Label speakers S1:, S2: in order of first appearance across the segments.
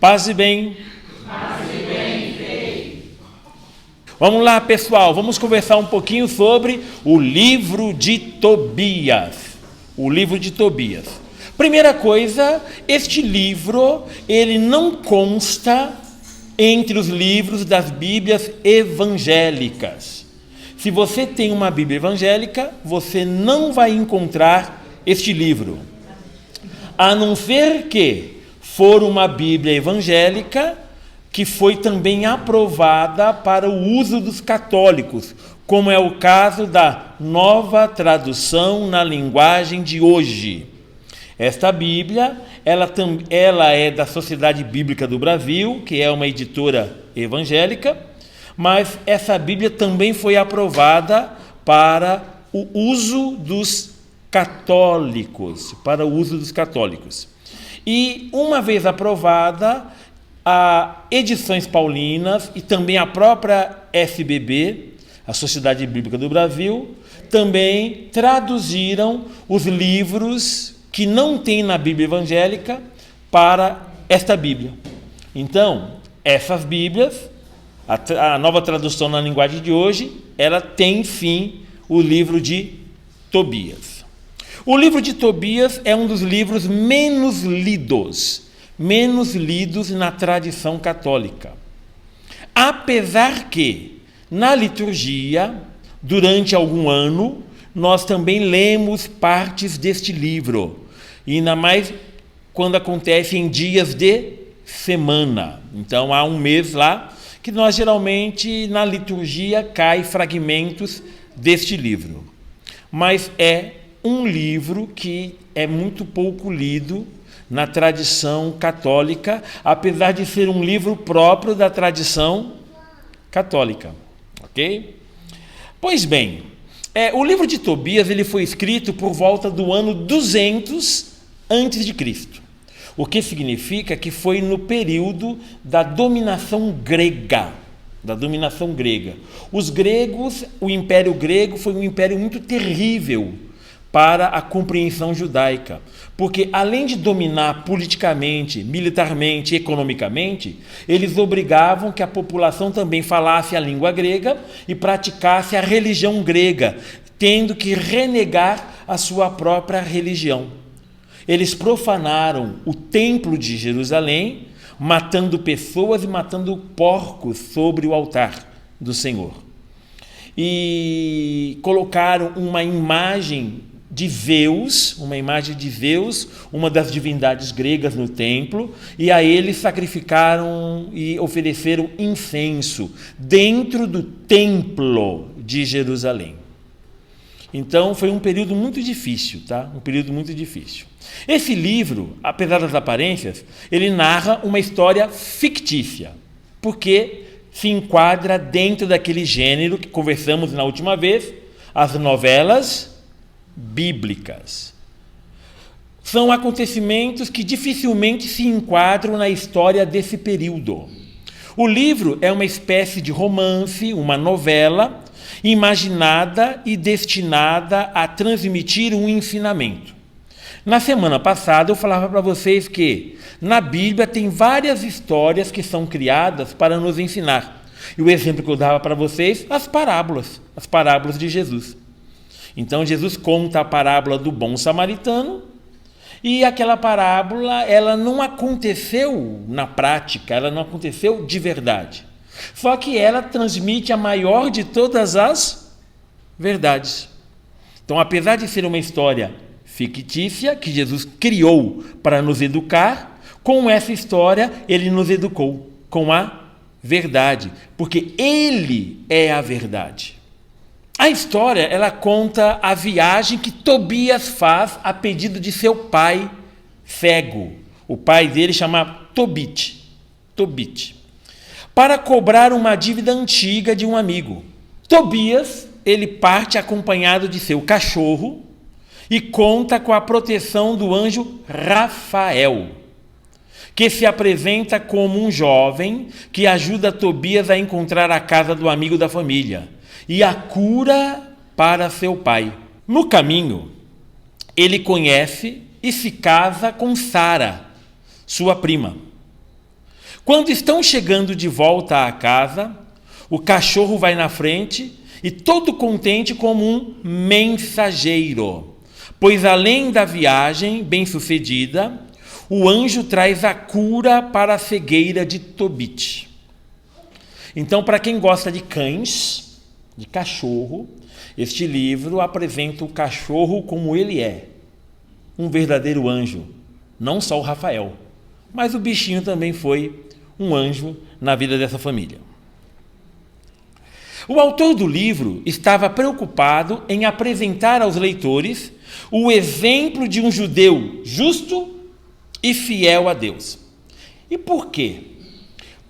S1: Paz e bem.
S2: Paz e bem, Rei.
S1: Vamos lá, pessoal, vamos conversar um pouquinho sobre o livro de Tobias. O livro de Tobias. Primeira coisa, este livro, ele não consta entre os livros das Bíblias evangélicas. Se você tem uma Bíblia evangélica, você não vai encontrar este livro. A não ser que for uma Bíblia evangélica que foi também aprovada para o uso dos católicos, como é o caso da Nova Tradução na Linguagem de Hoje. Esta Bíblia, ela é da Sociedade Bíblica do Brasil, que é uma editora evangélica, mas essa Bíblia também foi aprovada para o uso dos católicos, E, uma vez aprovada, a Edições Paulinas e também a própria SBB, a Sociedade Bíblica do Brasil, também traduziram os livros que não tem na Bíblia evangélica para esta Bíblia. Então, essas Bíblias, a Nova Tradução na Linguagem de Hoje, ela tem, sim, o livro de Tobias. O livro de Tobias é um dos livros menos lidos na tradição católica. Apesar que, na liturgia, durante algum ano, nós também lemos partes deste livro, e ainda mais quando acontece em dias de semana. Então, há um mês lá que nós geralmente, na liturgia, cai fragmentos deste livro. Mas é um livro que é muito pouco lido na tradição católica, apesar de ser um livro próprio da tradição católica, ok? Pois bem, o livro de Tobias ele foi escrito por volta do ano 200 a.C., o que significa que foi no período da dominação grega. Os gregos, o Império Grego foi um império muito terrível para a compreensão judaica, porque além de dominar politicamente, militarmente, economicamente, eles obrigavam que a população também falasse a língua grega e praticasse a religião grega, tendo que renegar a sua própria religião. Eles profanaram o templo de Jerusalém, matando pessoas e matando porcos sobre o altar do Senhor. E colocaram uma imagem de Zeus, uma das divindades gregas no templo, e a ele sacrificaram e ofereceram incenso dentro do templo de Jerusalém. Então foi um período muito difícil, tá? Esse livro, apesar das aparências, ele narra uma história fictícia, porque se enquadra dentro daquele gênero que conversamos na última vez, as novelas bíblicas. São acontecimentos que dificilmente se enquadram na história desse período. O livro é uma espécie de romance, uma novela, imaginada e destinada a transmitir um ensinamento. Na semana passada eu falava para vocês que na Bíblia tem várias histórias que são criadas para nos ensinar. E o exemplo que eu dava para vocês, as parábolas de Jesus. Então Jesus conta a parábola do bom samaritano, e aquela parábola ela não aconteceu na prática, ela não aconteceu de verdade. Só que ela transmite a maior de todas as verdades. Então, apesar de ser uma história fictícia que Jesus criou para nos educar, com essa história ele nos educou com a verdade, porque ele é a verdade. A história, ela conta a viagem que Tobias faz a pedido de seu pai cego. O pai dele chama Tobit, para cobrar uma dívida antiga de um amigo. Tobias, ele parte acompanhado de seu cachorro e conta com a proteção do anjo Rafael, que se apresenta como um jovem que ajuda Tobias a encontrar a casa do amigo da família e a cura para seu pai. No caminho, ele conhece e se casa com Sara, sua prima. Quando estão chegando de volta à casa, o cachorro vai na frente e todo contente como um mensageiro, pois além da viagem bem-sucedida, o anjo traz a cura para a cegueira de Tobit. Então, para quem gosta de cães, de cachorro, este livro apresenta o cachorro como ele é, um verdadeiro anjo, não só o Rafael, mas o bichinho também foi um anjo na vida dessa família. O autor do livro estava preocupado em apresentar aos leitores o exemplo de um judeu justo e fiel a Deus. E por quê?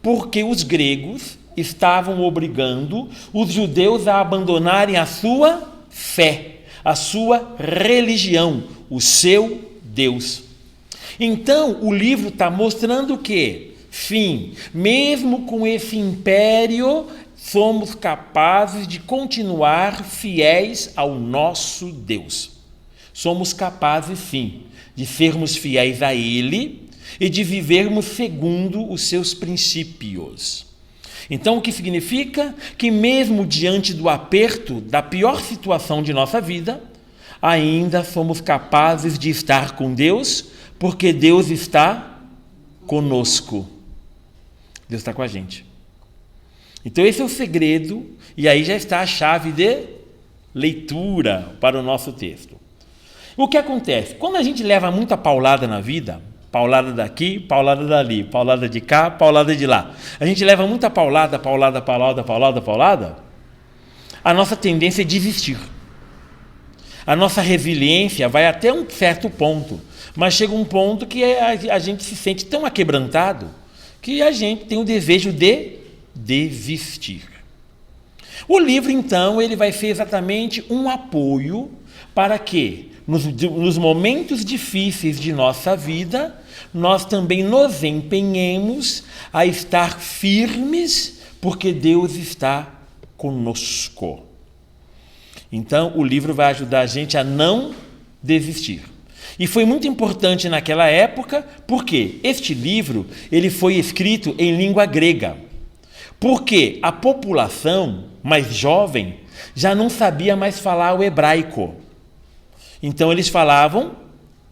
S1: Porque os gregos estavam obrigando os judeus a abandonarem a sua fé, a sua religião, o seu Deus. Então, o livro está mostrando que, sim, mesmo com esse império, somos capazes de continuar fiéis ao nosso Deus. Somos capazes, sim, de sermos fiéis a Ele e de vivermos segundo os seus princípios. Então, o que significa? Que mesmo diante do aperto, da pior situação de nossa vida, ainda somos capazes de estar com Deus, porque Deus está conosco. Deus está com a gente. Então, esse é o segredo, e aí já está a chave de leitura para o nosso texto. O que acontece? Quando a gente leva muita paulada na vida, paulada daqui, paulada dali, paulada de cá, paulada de lá, a gente leva muita paulada, a nossa tendência é desistir. A nossa resiliência vai até um certo ponto, mas chega um ponto que a gente se sente tão aquebrantado que a gente tem o desejo de desistir. O livro, então, ele vai ser exatamente um apoio para que, nos momentos difíceis de nossa vida, nós também nos empenhemos a estar firmes, porque Deus está conosco. Então, o livro vai ajudar a gente a não desistir. E foi muito importante naquela época, porque este livro ele foi escrito em língua grega. Porque a população mais jovem já não sabia mais falar o hebraico. Então eles falavam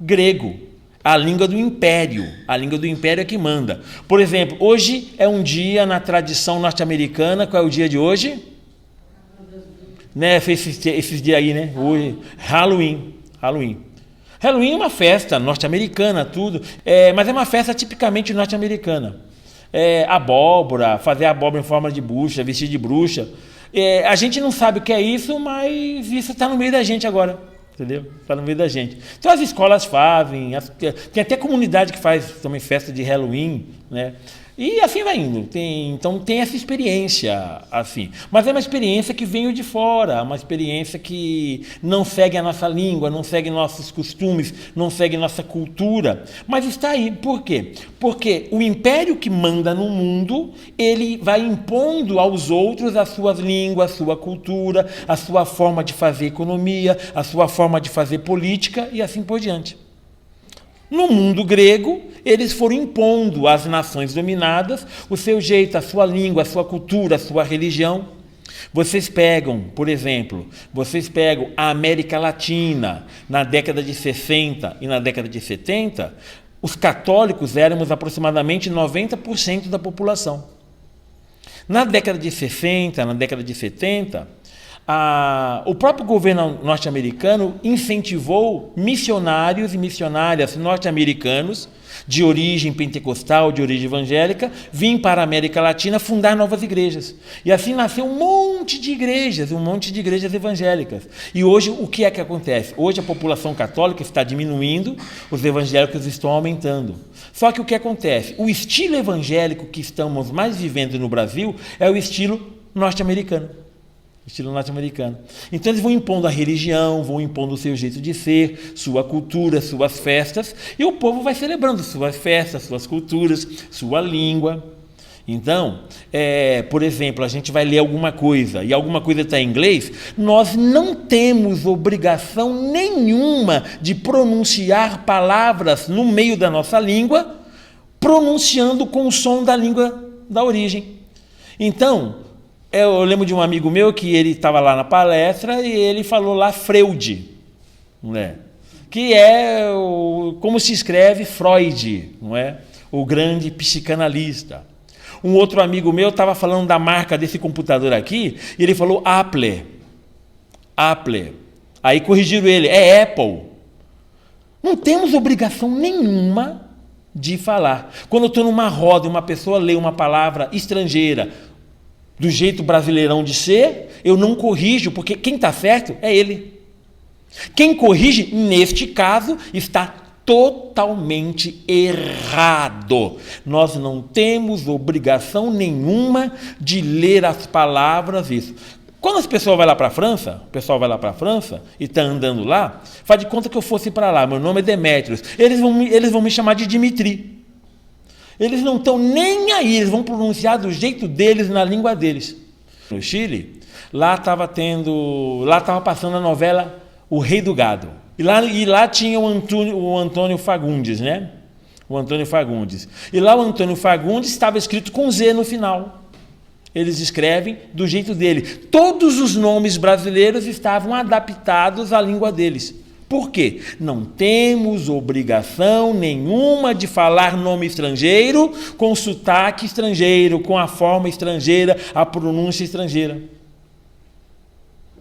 S1: grego, a língua do império. A língua do império é que manda. Por exemplo, hoje é um dia na tradição norte-americana. Qual é o dia de hoje? Né, esses dias aí, né? Hoje, Halloween. Halloween é uma festa norte-americana, tudo. Mas é uma festa tipicamente norte-americana. Abóbora, fazer abóbora em forma de bruxa, vestir de bruxa. A gente não sabe o que é isso, mas isso está no meio da gente agora, entendeu? Está no meio da gente. Então as escolas fazem, tem até comunidade que faz também festa de Halloween, né? E assim vai indo. Então tem essa experiência assim. Mas é uma experiência que veio de fora, uma experiência que não segue a nossa língua, não segue nossos costumes, não segue nossa cultura. Mas está aí. Por quê? Porque o império que manda no mundo, ele vai impondo aos outros as suas línguas, a sua cultura, a sua forma de fazer economia, a sua forma de fazer política e assim por diante. No mundo grego, eles foram impondo às nações dominadas o seu jeito, a sua língua, a sua cultura, a sua religião. Vocês pegam, por exemplo, a América Latina na década de 60 e na década de 70, os católicos éramos aproximadamente 90% da população. Na década de 60, na década de 70, o próprio governo norte-americano incentivou missionários e missionárias norte-americanos de origem pentecostal, de origem evangélica, vir para a América Latina fundar novas igrejas. E assim nasceu um monte de igrejas evangélicas. E hoje, o que é que acontece? Hoje a população católica está diminuindo, os evangélicos estão aumentando. Só que o que acontece? O estilo evangélico que estamos mais vivendo no Brasil é o estilo norte-americano. Então eles vão impondo a religião, vão impondo o seu jeito de ser, sua cultura, suas festas, e o povo vai celebrando suas festas, suas culturas, sua língua. Então, por exemplo, a gente vai ler alguma coisa e alguma coisa está em inglês, nós não temos obrigação nenhuma de pronunciar palavras no meio da nossa língua, pronunciando com o som da língua da origem. Então, eu lembro de um amigo meu que ele estava lá na palestra e ele falou lá Freud, né? Que é como se escreve Freud, não é? O grande psicanalista. Um outro amigo meu estava falando da marca desse computador aqui e ele falou Apple. Aí corrigiram ele, é Apple. Não temos obrigação nenhuma de falar. Quando eu estou numa roda e uma pessoa lê uma palavra estrangeira do jeito brasileirão de ser, eu não corrijo, porque quem está certo é ele. Quem corrige, neste caso, está totalmente errado. Nós não temos obrigação nenhuma de ler as palavras isso. Quando as pessoas vão lá para a França, o pessoal vai lá para a França e está andando lá, faz de conta que eu fosse para lá, meu nome é Demétrios, eles vão me chamar de Dimitri. Eles não estão nem aí, eles vão pronunciar do jeito deles, na língua deles. No Chile, lá estava passando a novela O Rei do Gado. E lá tinha o Antônio Fagundes, né? O Antônio Fagundes. E lá o Antônio Fagundes estava escrito com Z no final. Eles escrevem do jeito dele. Todos os nomes brasileiros estavam adaptados à língua deles. Por quê? Não temos obrigação nenhuma de falar nome estrangeiro com sotaque estrangeiro, com a forma estrangeira, a pronúncia estrangeira.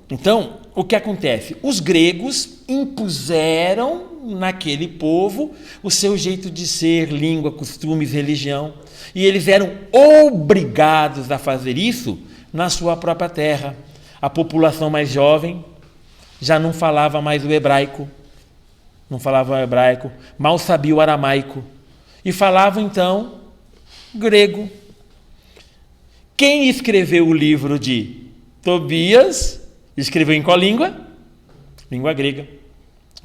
S1: Então, o que acontece? Os gregos impuseram naquele povo o seu jeito de ser, língua, costumes, religião. E eles eram obrigados a fazer isso na sua própria terra. A população mais jovem já não falava mais o hebraico, mal sabia o aramaico, e falava então grego. Quem escreveu o livro de Tobias, escreveu em qual língua? Língua grega,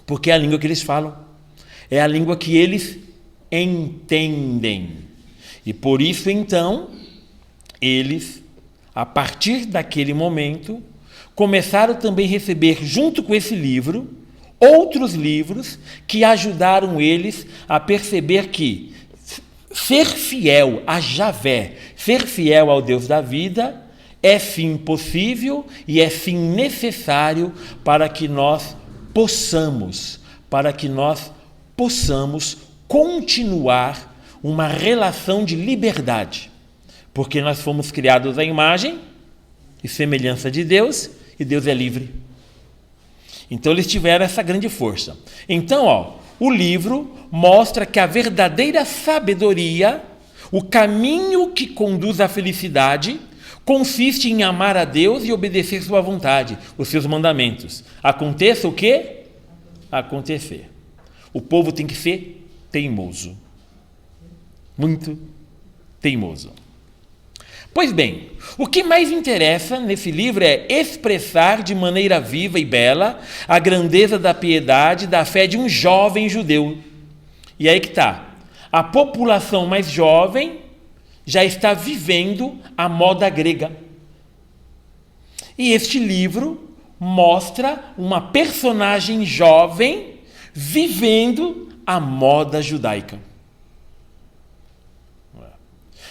S1: porque é a língua que eles falam, é a língua que eles entendem. E por isso, então, eles, a partir daquele momento, começaram também a receber, junto com esse livro, outros livros que ajudaram eles a perceber que ser fiel a Javé, ser fiel ao Deus da vida, é sim possível e é sim necessário para que nós possamos continuar uma relação de liberdade, porque nós fomos criados à imagem e semelhança de Deus, e Deus é livre. Então eles tiveram essa grande força. Então, o livro mostra que a verdadeira sabedoria, o caminho que conduz à felicidade, consiste em amar a Deus e obedecer sua vontade, os seus mandamentos. Aconteça o quê? Acontecer. O povo tem que ser teimoso. Muito teimoso. Pois bem, o que mais interessa nesse livro é expressar de maneira viva e bela a grandeza da piedade, da fé de um jovem judeu. E aí que está. A população mais jovem já está vivendo a moda grega. E este livro mostra uma personagem jovem vivendo a moda judaica.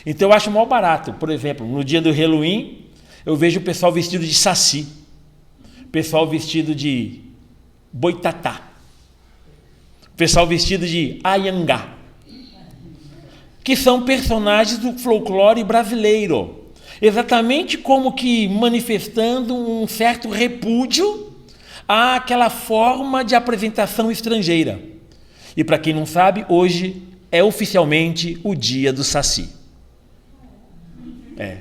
S1: Então eu acho mal barato. Por exemplo, no dia do Halloween, eu vejo o pessoal vestido de saci, pessoal vestido de boitatá, pessoal vestido de Anhangá, que são personagens do folclore brasileiro, exatamente como que manifestando um certo repúdio àquela forma de apresentação estrangeira. E para quem não sabe, hoje é oficialmente o dia do saci.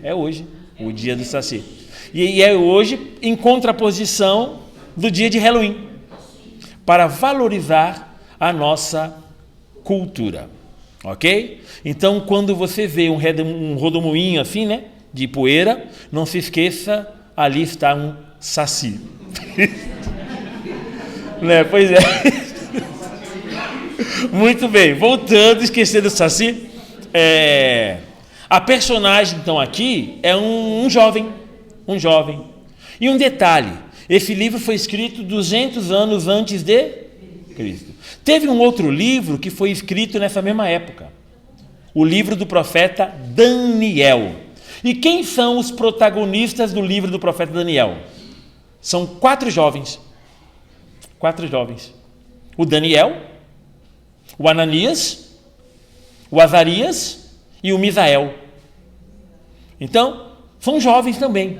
S1: É hoje, o dia do saci. E é hoje em contraposição do dia de Halloween, para valorizar a nossa cultura. Ok? Então, quando você vê um rodomoinho assim, né, de poeira, não se esqueça, ali está um saci. Né? Pois é. Muito bem, voltando, esquecer do saci. A personagem, então, aqui é um jovem. E um detalhe, esse livro foi escrito 200 anos antes de Cristo. Teve um outro livro que foi escrito nessa mesma época, o livro do profeta Daniel. E quem são os protagonistas do livro do profeta Daniel? São 4 jovens. 4 jovens. O Daniel, o Ananias, o Azarias e o Misael. Então, são jovens também.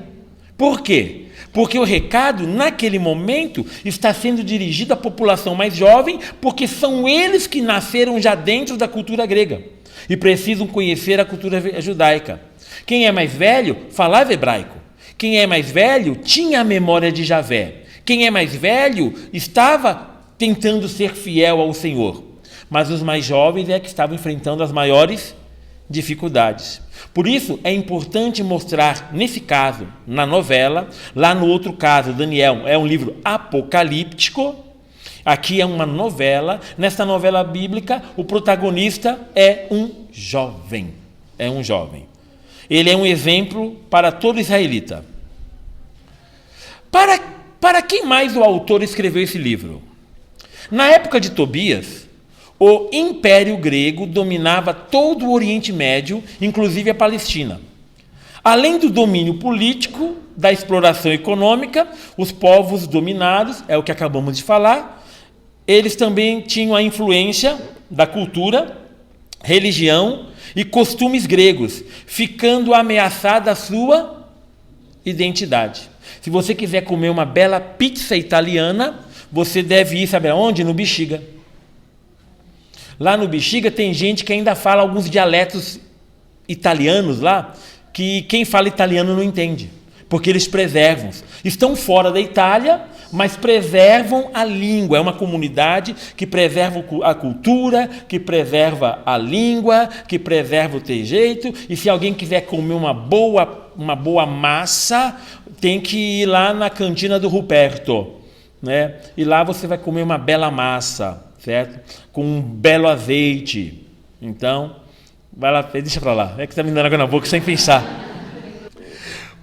S1: Por quê? Porque o recado, naquele momento, está sendo dirigido à população mais jovem, porque são eles que nasceram já dentro da cultura grega e precisam conhecer a cultura judaica. Quem é mais velho falava hebraico. Quem é mais velho tinha a memória de Javé. Quem é mais velho estava tentando ser fiel ao Senhor. Mas os mais jovens é que estavam enfrentando as maiores dificuldades. Por isso, é importante mostrar, nesse caso, na novela, lá no outro caso, Daniel, é um livro apocalíptico, aqui é uma novela, nessa novela bíblica, o protagonista é um jovem. É um jovem. Ele é um exemplo para todo israelita. Para quem mais o autor escreveu esse livro? Na época de Tobias, o Império Grego dominava todo o Oriente Médio, inclusive a Palestina. Além do domínio político, da exploração econômica, os povos dominados, é o que acabamos de falar, eles também tinham a influência da cultura, religião e costumes gregos, ficando ameaçada a sua identidade. Se você quiser comer uma bela pizza italiana, você deve ir, sabe aonde? No Bexiga. Lá no Bexiga tem gente que ainda fala alguns dialetos italianos lá, que quem fala italiano não entende, porque eles preservam. Estão fora da Itália, mas preservam a língua. É uma comunidade que preserva a cultura, que preserva a língua, que preserva o trejeito. E se alguém quiser comer uma boa massa, tem que ir lá na cantina do Ruperto, né? E lá você vai comer uma bela massa, certo? Com um belo azeite. Então, vai lá, deixa para lá. É que está me dando água na boca sem pensar.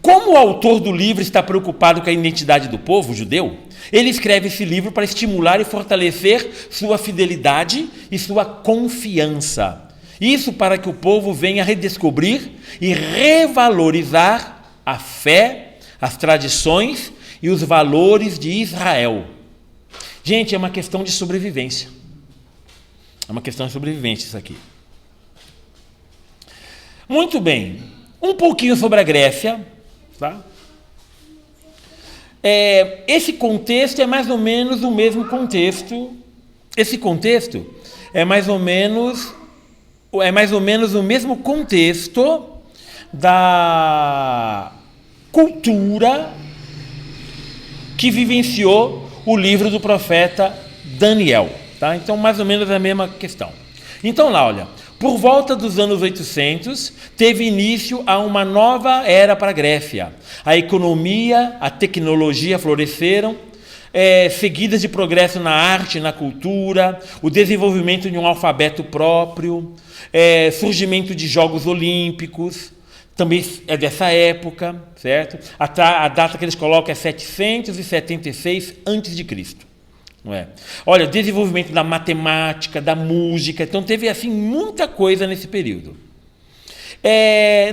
S1: Como o autor do livro está preocupado com a identidade do povo judeu, ele escreve esse livro para estimular e fortalecer sua fidelidade e sua confiança. Isso para que o povo venha redescobrir e revalorizar a fé, as tradições e os valores de Israel. Gente, é uma questão de sobrevivência. É uma questão de sobrevivência isso aqui. Muito bem. Um pouquinho sobre a Grécia. Tá? Esse contexto é mais ou menos o mesmo contexto. Esse contexto é mais ou menos o mesmo contexto da cultura que vivenciou o livro do profeta Daniel. Tá? Então, mais ou menos a mesma questão. Então, lá, olha, por volta dos anos 800, teve início a uma nova era para a Grécia. A economia, a tecnologia floresceram, seguidas de progresso na arte, na cultura, o desenvolvimento de um alfabeto próprio, surgimento de Jogos Olímpicos, também é dessa época, certo? A data que eles colocam é 776 a.C., não é? Olha, desenvolvimento da matemática, da música, então teve assim muita coisa nesse período.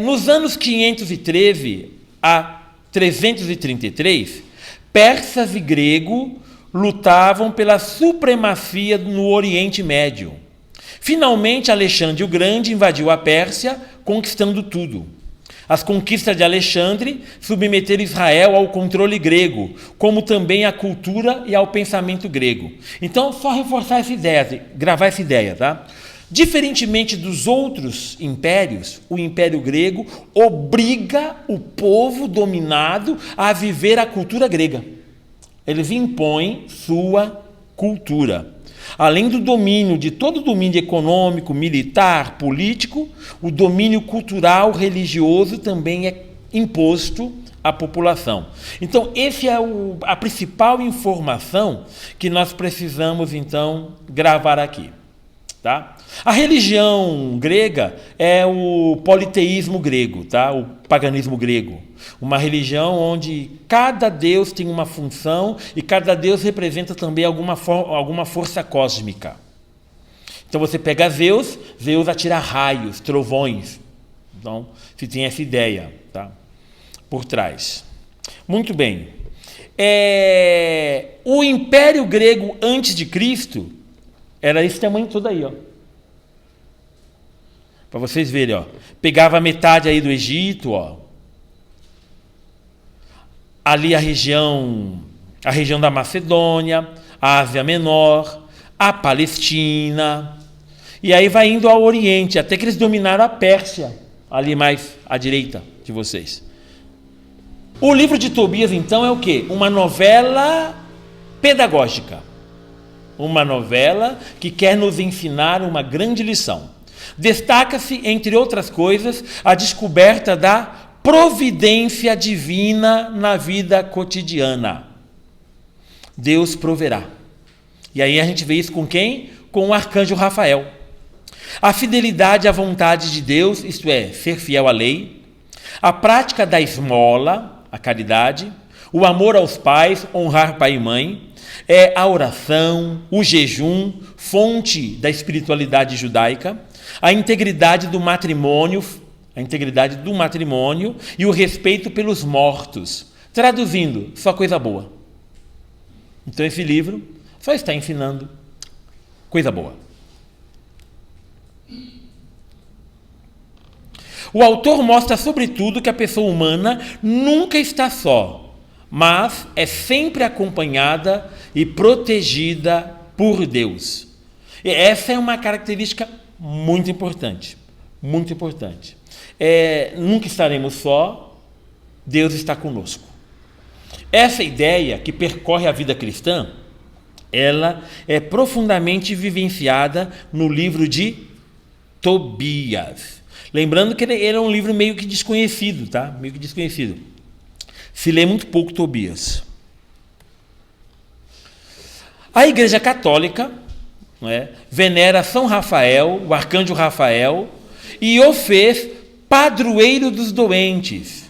S1: Nos anos 513 a 333, persas e grego lutavam pela supremacia no Oriente Médio. Finalmente, Alexandre o Grande invadiu a Pérsia, conquistando tudo. As conquistas de Alexandre submeteram Israel ao controle grego, como também à cultura e ao pensamento grego. Então, só reforçar essa ideia, gravar essa ideia, tá? Diferentemente dos outros impérios, o Império Grego obriga o povo dominado a viver a cultura grega. Eles impõem sua cultura. Além do domínio, de todo o domínio econômico, militar, político, o domínio cultural, religioso também é imposto à população. Então, essa é a principal informação que nós precisamos, então, gravar aqui. Tá? A religião grega é o politeísmo grego, tá? O paganismo grego. Uma religião onde cada deus tem uma função e cada deus representa também alguma força cósmica. Então você pega Zeus, Zeus atira raios, trovões. Então, se tem essa ideia, tá? Por trás. Muito bem. O Império Grego antes de Cristo era esse tamanho todo aí, ó. Para vocês verem, ó. Pegava metade aí do Egito, ó. Ali a região da Macedônia, a Ásia Menor, a Palestina, e aí vai indo ao Oriente, até que eles dominaram a Pérsia, ali mais à direita de vocês. O livro de Tobias, então, é o quê? Uma novela pedagógica. Uma novela que quer nos ensinar uma grande lição. Destaca-se, entre outras coisas, a descoberta da providência divina na vida cotidiana. Deus proverá. E aí a gente vê isso com quem? Com o arcanjo Rafael. A fidelidade à vontade de Deus, isto é, ser fiel à lei, a prática da esmola, a caridade, o amor aos pais, honrar pai e mãe, a oração, o jejum, fonte da espiritualidade judaica, a integridade do matrimônio e o respeito pelos mortos. Traduzindo, só coisa boa. Então esse livro só está ensinando coisa boa. O autor mostra, sobretudo, que a pessoa humana nunca está só, mas é sempre acompanhada e protegida por Deus. E essa é uma característica muito importante, muito importante. Nunca estaremos só, Deus está conosco. Essa ideia que percorre a vida cristã, ela é profundamente vivenciada no livro de Tobias. Lembrando que ele é um livro meio que desconhecido, tá? Meio que desconhecido. Se lê muito pouco Tobias. A Igreja Católica, não é, venera São Rafael, o arcanjo Rafael, e o fez padroeiro dos doentes.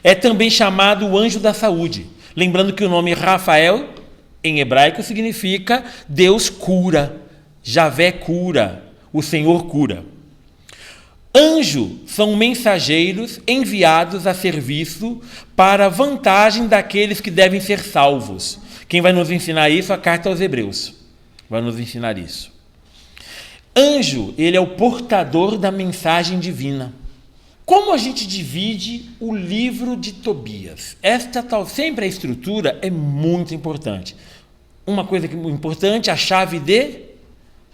S1: É também chamado o anjo da saúde. Lembrando que o nome Rafael, em hebraico, significa Deus cura, Javé cura, o Senhor cura. Anjo são mensageiros enviados a serviço para a vantagem daqueles que devem ser salvos. Quem vai nos ensinar isso? A carta aos Hebreus. Vai nos ensinar isso. Anjo, ele é o portador da mensagem divina. Como a gente divide o livro de Tobias? Sempre a estrutura é muito importante. Uma coisa importante, a chave de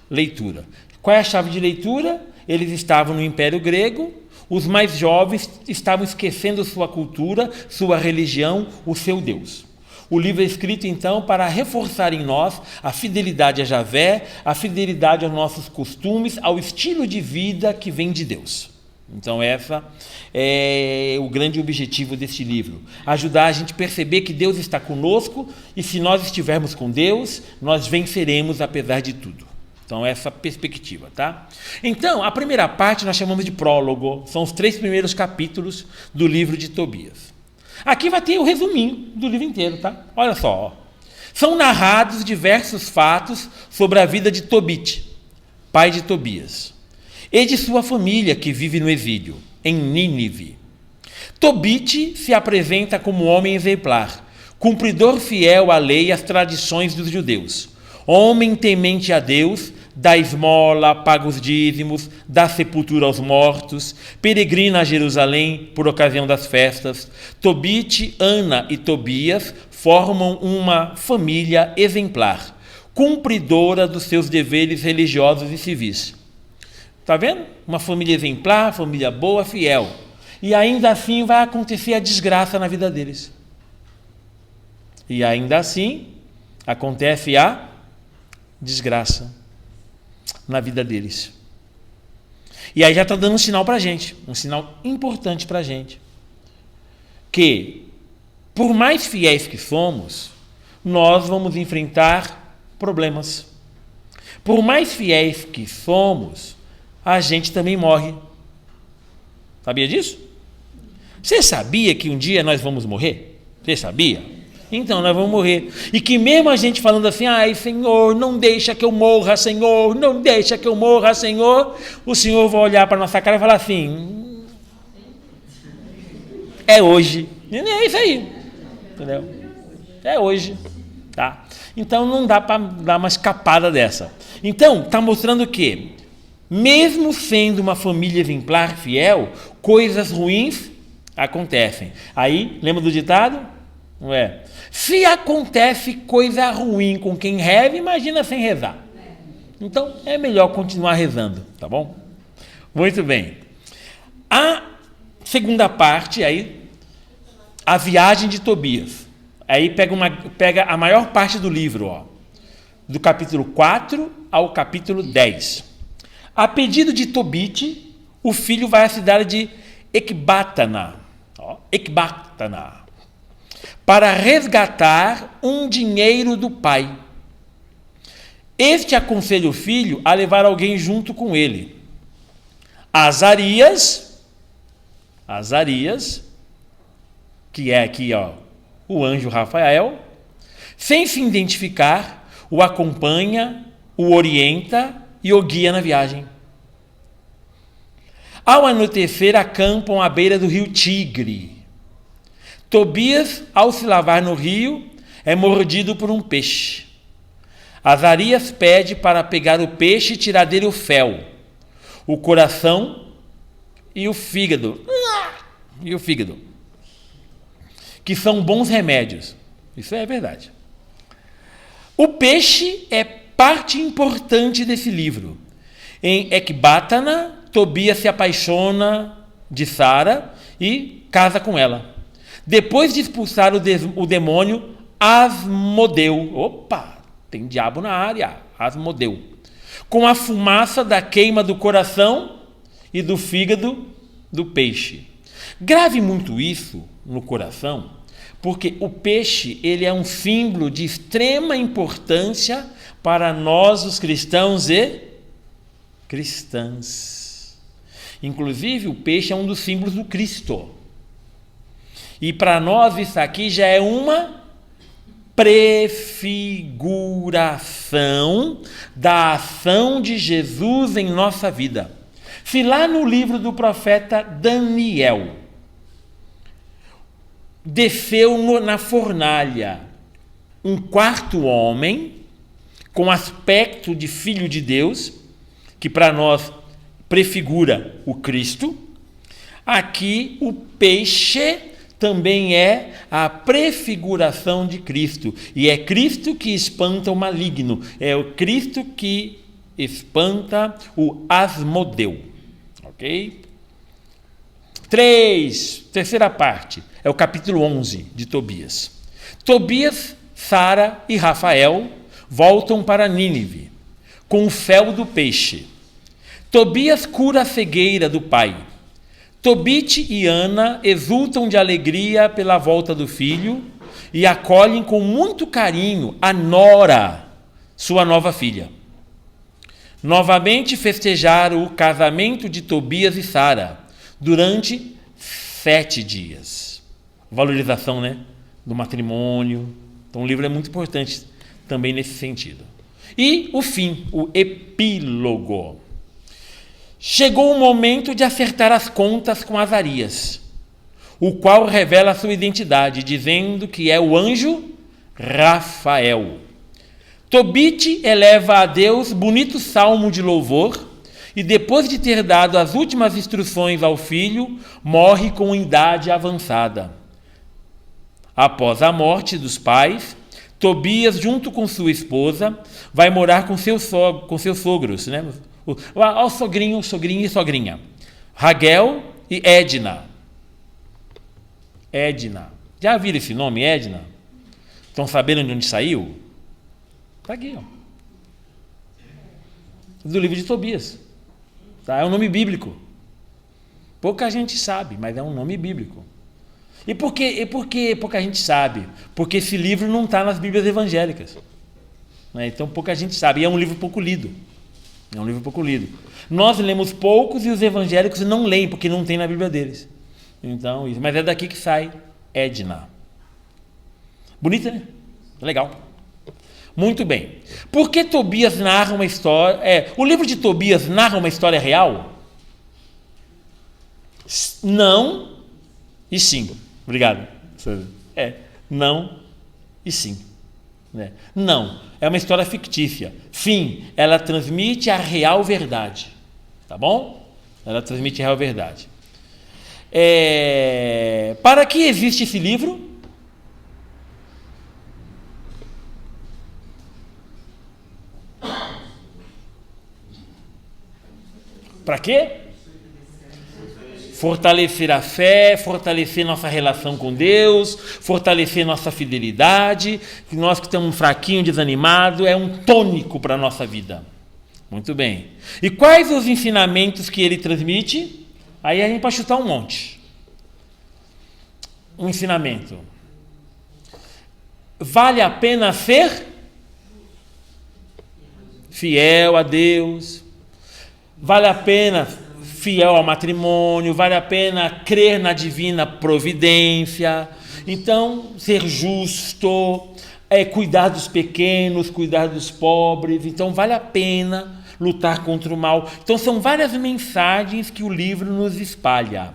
S1: leitura. Qual é a chave de leitura? Eles estavam no Império Grego, os mais jovens estavam esquecendo sua cultura, sua religião, o seu Deus. O livro é escrito, então, para reforçar em nós a fidelidade a Javé, a fidelidade aos nossos costumes, ao estilo de vida que vem de Deus. Então, essa é o grande objetivo deste livro. Ajudar a gente a perceber que Deus está conosco e, se nós estivermos com Deus, nós venceremos apesar de tudo. Então, essa perspectiva, tá? Então, a primeira parte nós chamamos de prólogo. São os 3 primeiros capítulos do livro de Tobias. Aqui vai ter o resuminho do livro inteiro, tá? Olha só. Ó. São narrados diversos fatos sobre a vida de Tobit, pai de Tobias, e de sua família que vive no exílio, em Nínive. Tobit se apresenta como homem exemplar, cumpridor fiel à lei e às tradições dos judeus, homem temente a Deus, dá esmola, paga os dízimos, dá sepultura aos mortos, peregrina a Jerusalém por ocasião das festas. Tobit, Ana e Tobias formam uma família exemplar, cumpridora dos seus deveres religiosos e civis. Está vendo? Uma família exemplar, família boa, fiel. E ainda assim vai acontecer a desgraça na vida deles. E ainda assim acontece a desgraça na vida deles. E aí já está dando um sinal para a gente, um sinal importante para a gente, que por mais fiéis que somos, nós vamos enfrentar problemas. Por mais fiéis que somos, a gente também morre. Sabia disso? Você sabia que um dia nós vamos morrer? Você sabia? Então nós vamos morrer. E que mesmo a gente falando assim, ai Senhor, não deixa que eu morra, Senhor, não deixa que eu morra, Senhor, o Senhor vai olhar para nossa cara e falar assim, é hoje. E é isso aí. Entendeu? É hoje. Tá? Então não dá para dar uma escapada dessa. Então, está mostrando que, mesmo sendo uma família exemplar, fiel, coisas ruins acontecem. Aí, lembra do ditado? Não é? Se acontece coisa ruim com quem reza, imagina sem rezar. Então, é melhor continuar rezando, tá bom? Muito bem. A segunda parte, aí, a viagem de Tobias. Aí pega a maior parte do livro, ó, do capítulo 4 ao capítulo 10. A pedido de Tobit, o filho vai à cidade de Ecbatana, para resgatar um dinheiro do pai. Este aconselha o filho a levar alguém junto com ele. Azarias, que é aqui, ó, o anjo Rafael, sem se identificar, o acompanha, o orienta e o guia na viagem. Ao anoitecer, acampam à beira do rio Tigre. Tobias, ao se lavar no rio, é mordido por um peixe. Azarias pede para pegar o peixe e tirar dele o fel, o coração e o fígado. Que são bons remédios. Isso é verdade. O peixe é parte importante desse livro. Em Ecbatana, Tobias se apaixona de Sara e casa com ela. Depois de expulsar o demônio Asmodeu. Opa, tem diabo na área. Asmodeu. Com a fumaça da queima do coração e do fígado do peixe. Grave muito isso no coração, porque o peixe ele é um símbolo de extrema importância para nós, os cristãos e cristãs. Inclusive, o peixe é um dos símbolos do Cristo. E para nós isso aqui já é uma prefiguração da ação de Jesus em nossa vida. Se lá no livro do profeta Daniel desceu na fornalha um quarto homem com aspecto de filho de Deus, que para nós prefigura o Cristo, aqui o peixe também é a prefiguração de Cristo, e é Cristo que espanta o maligno, é o Cristo que espanta o Asmodeu, ok? Terceira parte, é o capítulo 11 de Tobias. Tobias, Sara e Rafael voltam para Nínive, com o fel do peixe. Tobias cura a cegueira do pai. Tobit e Ana exultam de alegria pela volta do filho e acolhem com muito carinho a nora, sua nova filha. Novamente festejaram o casamento de Tobias e Sara durante 7 dias. Valorização, né, do matrimônio. Então o livro é muito importante também nesse sentido. E o fim, o epílogo. Chegou o momento de acertar as contas com Azarias, o qual revela sua identidade, dizendo que é o anjo Rafael. Tobit eleva a Deus bonito salmo de louvor e, depois de ter dado as últimas instruções ao filho, morre com idade avançada. Após a morte dos pais, Tobias, junto com sua esposa, vai morar com seus sogros, né? O sogrinho e sogrinha, Raguel e Edna. Já viram esse nome, Edna? Estão sabendo de onde saiu? Está aqui, ó. Do livro de Tobias. Tá? É um nome bíblico. Pouca gente sabe, mas é um nome bíblico. E por que pouca gente sabe? Porque esse livro não está nas Bíblias evangélicas. Né? Então pouca gente sabe. E é um livro pouco lido. Nós lemos poucos e os evangélicos não leem, porque não tem na Bíblia deles. Então, mas é daqui que sai Edna. Bonita, né? Legal. Muito bem. Por que Tobias narra uma história... o livro de Tobias narra uma história real? Não e sim. Obrigado. Não e sim. Não, é uma história fictícia. Sim, ela transmite a real verdade. Tá bom? Ela transmite a real verdade. Para que existe esse livro? Para quê? Fortalecer a fé, fortalecer nossa relação com Deus, fortalecer nossa fidelidade. Nós que estamos fraquinhos, desanimados, é um tônico para a nossa vida. Muito bem. E quais os ensinamentos que ele transmite? Aí a gente pode chutar um monte. Um ensinamento. Vale a pena ser fiel a Deus. Vale a pena fiel ao matrimônio, vale a pena crer na divina providência. Então, ser justo, cuidar dos pequenos, cuidar dos pobres. Então, vale a pena lutar contra o mal. Então, são várias mensagens que o livro nos espalha.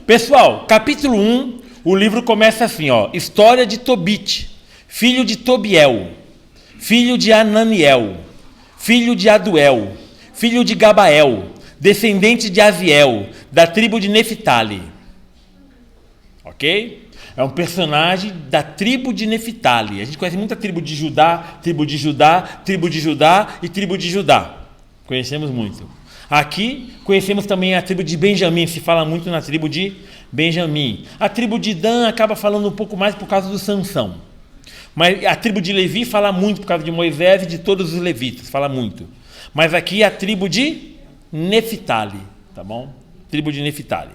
S1: Pessoal, capítulo 1, o livro começa assim, história de Tobit, filho de Tobiel, filho de Ananiel, filho de Aduel, filho de Gabael, descendente de Aziel, da tribo de Neftali. Ok? É um personagem da tribo de Neftali. A gente conhece muita tribo de Judá, tribo de Judá, tribo de Judá e tribo de Judá. Conhecemos muito. Aqui conhecemos também a tribo de Benjamim, se fala muito na tribo de Benjamim. A tribo de Dan acaba falando um pouco mais por causa do Sansão. Mas a tribo de Levi fala muito por causa de Moisés e de todos os levitas, fala muito. Mas aqui a tribo de Neftali, tá bom? Tribo de Neftali.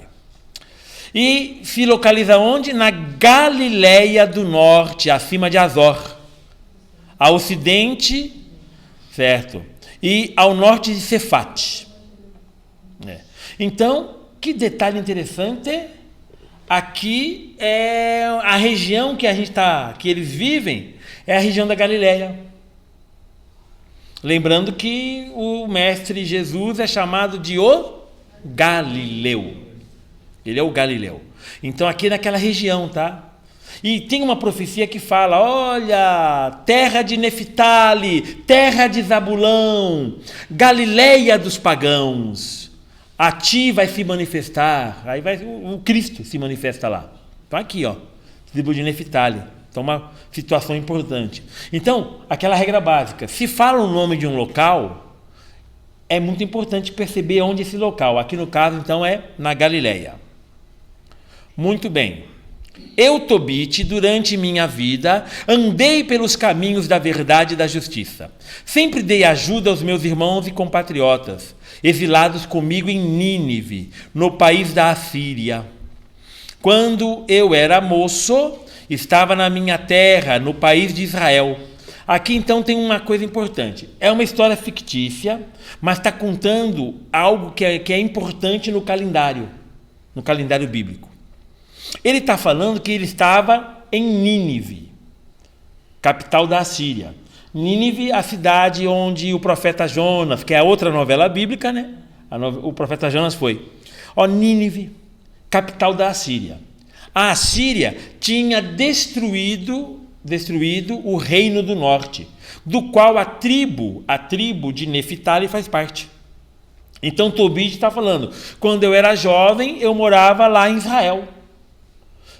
S1: E se localiza onde? Na Galileia do Norte, acima de Azor. A ocidente, certo? E ao norte de Cefate. Então, que detalhe interessante. Aqui é a região que eles vivem, é a região da Galileia. Lembrando que o mestre Jesus é chamado de o Galileu. Ele é o Galileu. Então aqui naquela região, tá? E tem uma profecia que fala, olha, terra de Neftali, terra de Zabulão, Galileia dos pagãos, a ti vai se manifestar. Aí vai o Cristo se manifesta lá. Então aqui, tribo de Neftali. Então, uma situação importante. Então, aquela regra básica. Se fala o nome de um local, é muito importante perceber onde esse local. Aqui, no caso, então, é na Galileia. Muito bem. Eu, Tobit, durante minha vida, andei pelos caminhos da verdade e da justiça. Sempre dei ajuda aos meus irmãos e compatriotas, exilados comigo em Nínive, no país da Assíria. Quando eu era moço, estava na minha terra, no país de Israel. Aqui, então, tem uma coisa importante. É uma história fictícia, mas está contando algo que é importante no calendário bíblico. Ele está falando que ele estava em Nínive, capital da Assíria. Nínive, a cidade onde o profeta Jonas, que é a outra novela bíblica, né? O profeta Jonas foi. Nínive, capital da Assíria. A Assíria tinha destruído o reino do norte, do qual a tribo de Neftali faz parte. Então Tobit está falando, quando eu era jovem, eu morava lá em Israel.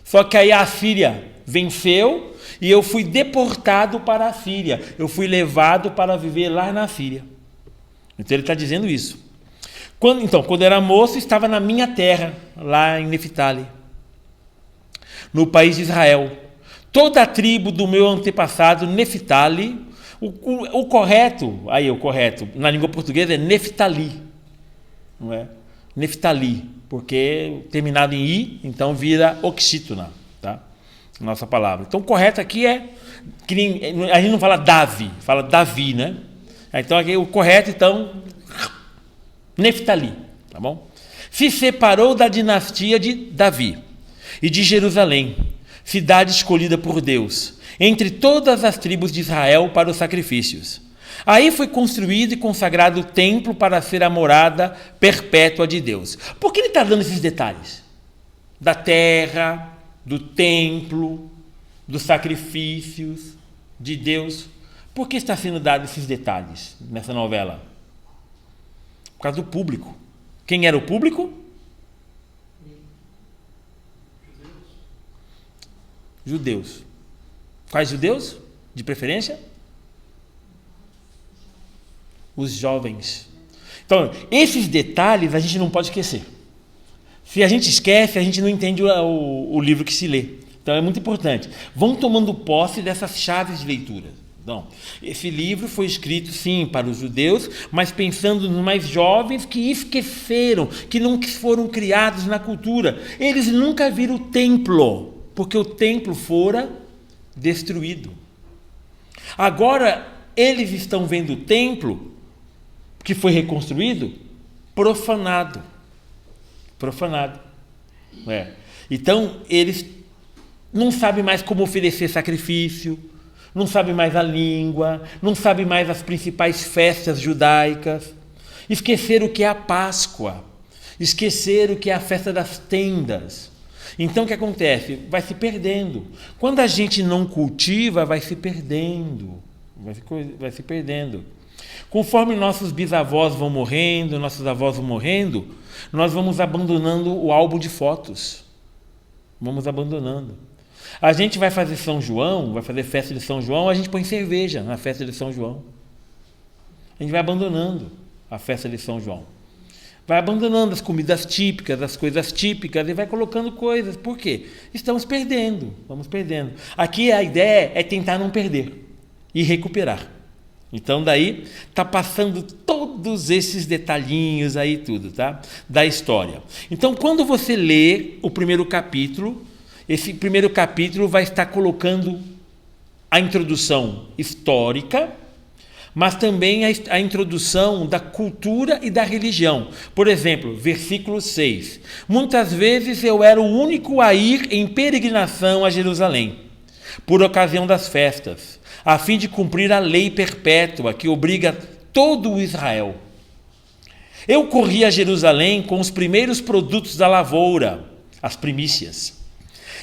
S1: Só que aí a Assíria venceu e eu fui deportado para a Síria. Eu fui levado para viver lá na Síria. Então ele está dizendo isso. Quando eu era moço, estava na minha terra, lá em Neftali, no país de Israel. Toda a tribo do meu antepassado, Neftali, o correto, na língua portuguesa é Neftali, não é? Neftali, porque terminado em i, então vira oxítona, tá? Nossa palavra. Então o correto aqui a gente não fala Davi, fala Davi, né? Então aqui o correto, então, Neftali, tá bom? Se separou da dinastia de Davi e de Jerusalém, cidade escolhida por Deus, entre todas as tribos de Israel para os sacrifícios. Aí foi construído e consagrado o templo para ser a morada perpétua de Deus. Por que ele está dando esses detalhes? Da terra, do templo, dos sacrifícios de Deus. Por que está sendo dado esses detalhes nessa novela? Por causa do público. Quem era o público? Judeus. Quais judeus? De preferência? Os jovens. Então, esses detalhes a gente não pode esquecer. Se a gente esquece, a gente não entende o livro que se lê. Então, é muito importante. Vão tomando posse dessas chaves de leitura. Então, esse livro foi escrito, sim, para os judeus, mas pensando nos mais jovens que esqueceram, que não foram criados na cultura. Eles nunca viram o templo, porque o templo fora destruído. Agora, eles estão vendo o templo, que foi reconstruído, profanado. Profanado. Então, eles não sabem mais como oferecer sacrifício, não sabem mais a língua, não sabem mais as principais festas judaicas, esqueceram o que é a Páscoa, esqueceram o que é a festa das tendas. Então o que acontece? Vai se perdendo. Quando a gente não cultiva, vai se perdendo. Vai se perdendo. Conforme nossos bisavós vão morrendo, nossos avós vão morrendo, nós vamos abandonando o álbum de fotos. Vamos abandonando. A gente vai fazer São João, vai fazer festa de São João, a gente põe cerveja na festa de São João. A gente vai abandonando a festa de São João. Vai abandonando as comidas típicas, as coisas típicas, e vai colocando coisas. Por quê? Estamos perdendo, vamos perdendo. Aqui a ideia é tentar não perder e recuperar. Então daí está passando todos esses detalhinhos aí tudo, tá? Da história. Então quando você lê o primeiro capítulo, esse primeiro capítulo vai estar colocando a introdução histórica, mas também a introdução da cultura e da religião. Por exemplo, versículo 6. Muitas vezes eu era o único a ir em peregrinação a Jerusalém, por ocasião das festas, a fim de cumprir a lei perpétua que obriga todo o Israel. Eu corri a Jerusalém com os primeiros produtos da lavoura, as primícias,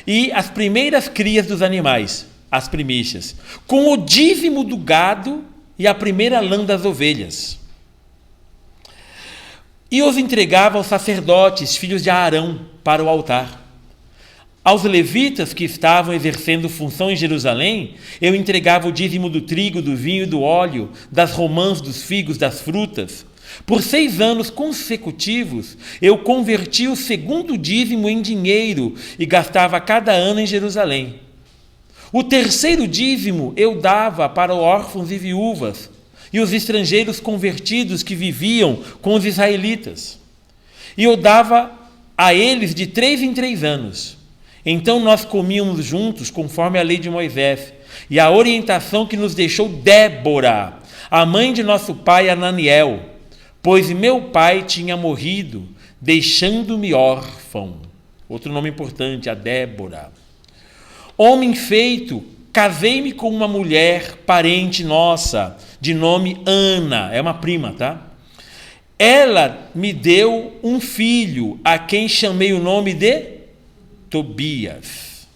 S1: e as primeiras crias dos animais, as primícias, com o dízimo do gado e a primeira lã das ovelhas. E os entregava aos sacerdotes, filhos de Arão, para o altar. Aos levitas que estavam exercendo função em Jerusalém, eu entregava o dízimo do trigo, do vinho, do óleo, das romãs, dos figos, das frutas. Por 6 anos consecutivos, eu converti o segundo dízimo em dinheiro e gastava cada ano em Jerusalém. O terceiro dízimo eu dava para órfãos e viúvas e os estrangeiros convertidos que viviam com os israelitas. E eu dava a eles de 3 em 3 anos. Então nós comíamos juntos conforme a lei de Moisés e a orientação que nos deixou Débora, a mãe de nosso pai Ananiel, pois meu pai tinha morrido, deixando-me órfão. Outro nome importante, a Débora. Homem feito, casei-me com uma mulher, parente nossa, de nome Ana, é uma prima, tá? Ela me deu um filho, a quem chamei o nome de Tobias.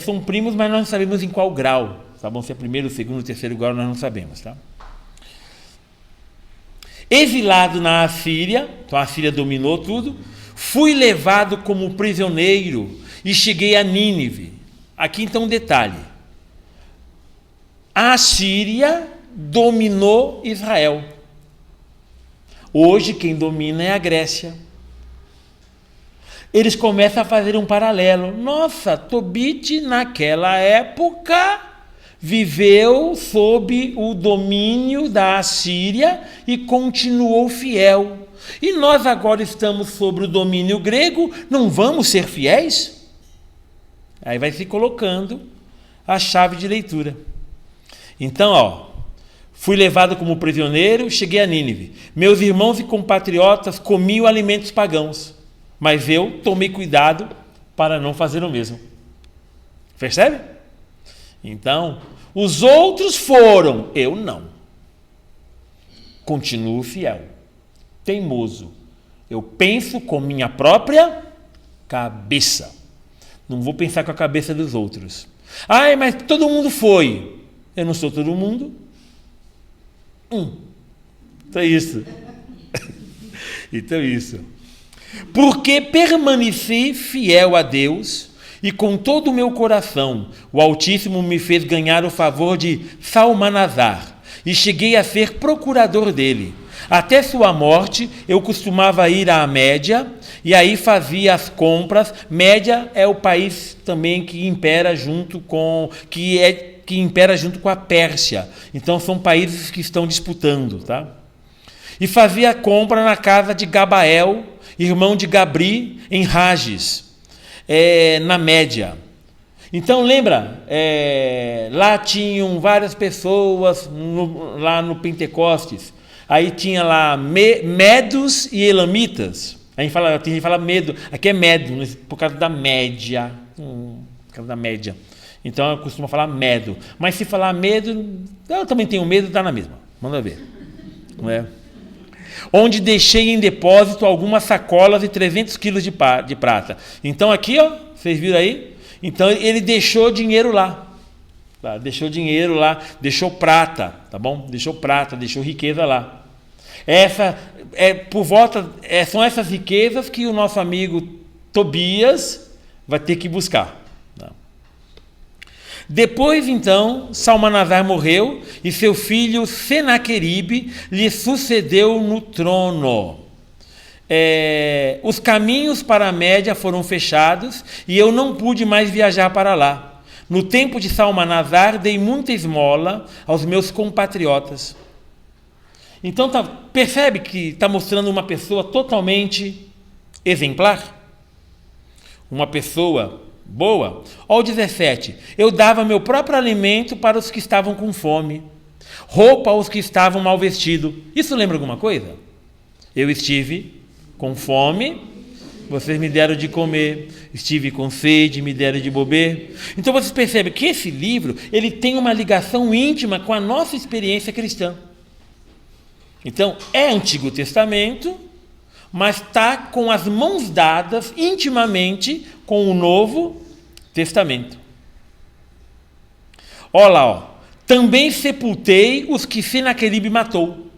S1: São primos, mas nós não sabemos em qual grau. Tá bom? Se é primeiro, segundo, terceiro grau, nós não sabemos, tá? Exilado na Assíria, então a Assíria dominou tudo, fui levado como prisioneiro e cheguei a Nínive. Aqui então um detalhe. A Assíria dominou Israel. Hoje quem domina é a Grécia. Eles começam a fazer um paralelo. Nossa, Tobit naquela época viveu sob o domínio da Assíria e continuou fiel. E nós agora estamos sob o domínio grego, não vamos ser fiéis? Aí vai se colocando a chave de leitura. Então, fui levado como prisioneiro, cheguei a Nínive. Meus irmãos e compatriotas comiam alimentos pagãos, mas eu tomei cuidado para não fazer o mesmo. Percebe? Então, os outros foram, eu não. Continuo fiel, teimoso. Eu penso com minha própria cabeça. Não vou pensar com a cabeça dos outros. Ai, mas todo mundo foi. Eu não sou todo mundo. Então é isso. Então é isso. Porque permaneci fiel a Deus e com todo o meu coração o Altíssimo me fez ganhar o favor de Salmanasar e cheguei a ser procurador dele. Até sua morte, eu costumava ir à Média e aí fazia as compras. Média é o país também que impera junto com a Pérsia. Então são países que estão disputando, tá? E fazia a compra na casa de Gabael, irmão de Gabri, em Rages, na Média. Então lembra, lá tinham várias pessoas lá no Pentecostes. Aí tinha lá medos e elamitas. Tem gente que fala medo, aqui é medo, por causa da média. Por causa da média. Então eu costumo falar medo. Mas se falar medo, eu também tenho medo, dá na mesma. Manda ver. Não é? Onde deixei em depósito algumas sacolas e 300 quilos de prata. Então aqui, ó, vocês viram aí? Então ele deixou dinheiro lá. Tá? Deixou dinheiro lá, deixou prata, tá bom? Deixou prata, deixou riqueza lá. São essas riquezas que o nosso amigo Tobias vai ter que buscar. Tá? Depois, então, Salmanasar morreu e seu filho Senaqueribe lhe sucedeu no trono. Os caminhos para a Média foram fechados e eu não pude mais viajar para lá. No tempo de Salmanasar, dei muita esmola aos meus compatriotas. Então, percebe que está mostrando uma pessoa totalmente exemplar? Uma pessoa boa? Olha o 17. Eu dava meu próprio alimento para os que estavam com fome, roupa aos que estavam mal vestidos. Isso lembra alguma coisa? Eu estive com fome, vocês me deram de comer. Estive com sede, me deram de beber. Então vocês percebem que esse livro ele tem uma ligação íntima com a nossa experiência cristã. Então é Antigo Testamento, mas está com as mãos dadas intimamente com o Novo Testamento. Olha lá, ó. Também sepultei os que Senaqueribe matou,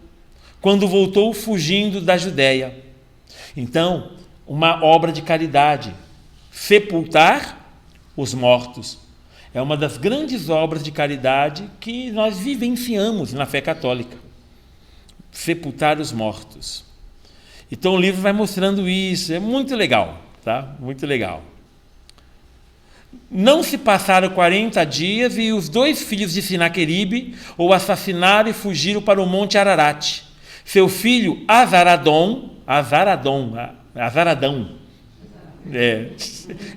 S1: quando voltou fugindo da Judéia. Então, uma obra de caridade. Sepultar os mortos. É uma das grandes obras de caridade que nós vivenciamos na fé católica. Sepultar os mortos. Então o livro vai mostrando isso. É muito legal, tá? Muito legal. Não se passaram 40 dias e os 2 filhos de Senaqueribe o assassinaram e fugiram para o monte Ararat. Seu filho Azaradão,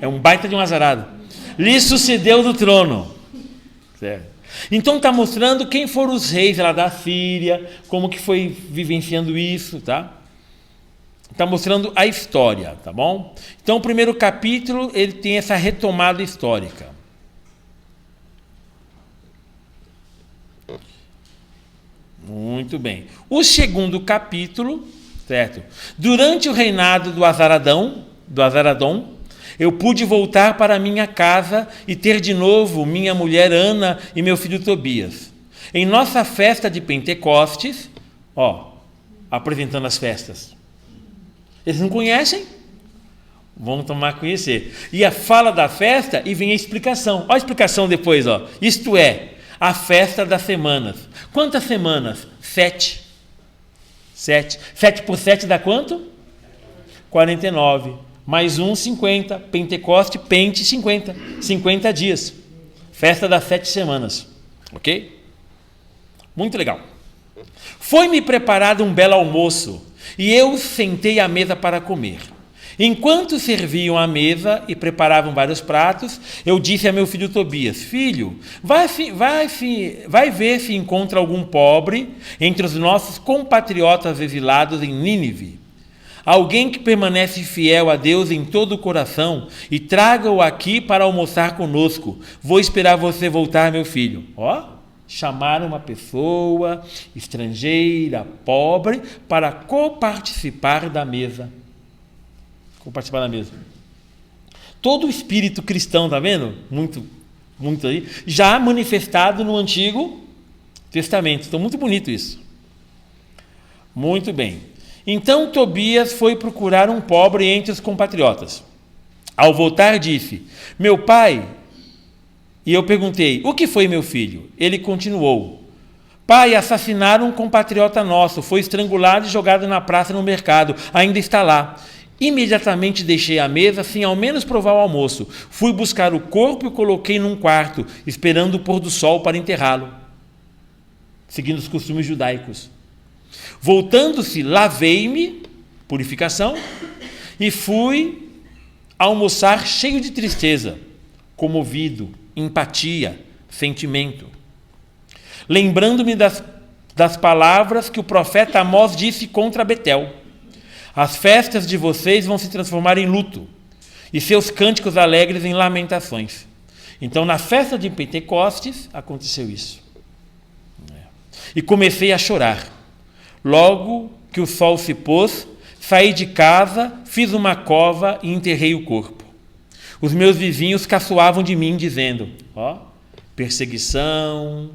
S1: é um baita de um azarado, lhe sucedeu no trono. Certo? Então está mostrando quem foram os reis lá da Síria, como que foi vivenciando isso, tá? Está mostrando a história, tá bom? Então o primeiro capítulo ele tem essa retomada histórica. Muito bem. O segundo capítulo, certo? Durante o reinado do Azaradão, eu pude voltar para minha casa e ter de novo minha mulher Ana e meu filho Tobias. Em nossa festa de Pentecostes, apresentando as festas. Eles não conhecem? Vamos tomar a conhecer. E a fala da festa e vem a explicação. Olha a explicação depois. Isto é, a festa das semanas. Quantas semanas? 7. 7 por 7 dá quanto? 49. Mais 50. Pentecoste, Pente, 50. 50 dias. Festa das 7 semanas. Ok? Muito legal. Foi-me preparado um belo almoço e eu sentei à mesa para comer. Enquanto serviam a mesa e preparavam vários pratos, eu disse a meu filho Tobias: filho, vai ver se encontra algum pobre entre os nossos compatriotas exilados em Nínive. alguém que permanece fiel a Deus em todo o coração, e traga-o aqui para almoçar conosco. Vou esperar você voltar, meu filho. Chamaram uma pessoa estrangeira, pobre, para coparticipar da mesa. Compartilhar da mesa. Todo o espírito cristão, tá vendo? Muito aí, já manifestado no Antigo Testamento. Então, muito bonito isso. Muito bem. Então, Tobias foi procurar um pobre entre os compatriotas. Ao voltar, disse: meu pai. E eu perguntei: o que foi, meu filho? Ele continuou: pai, assassinaram um compatriota nosso, foi estrangulado e jogado na praça no mercado, ainda está lá. Imediatamente deixei a mesa sem ao menos provar o almoço. Fui buscar o corpo e o coloquei num quarto, esperando o pôr do sol para enterrá-lo, seguindo os costumes judaicos. Voltando-se, lavei-me, purificação, e fui almoçar cheio de tristeza, comovido, empatia, sentimento. Lembrando-me das palavras que o profeta Amós disse contra Betel: as festas de vocês vão se transformar em luto, e seus cânticos alegres em lamentações. Então, na festa de Pentecostes, aconteceu isso. E comecei a chorar. Logo que o sol se pôs, saí de casa, fiz uma cova e enterrei o corpo. Os meus vizinhos caçoavam de mim, dizendo: perseguição,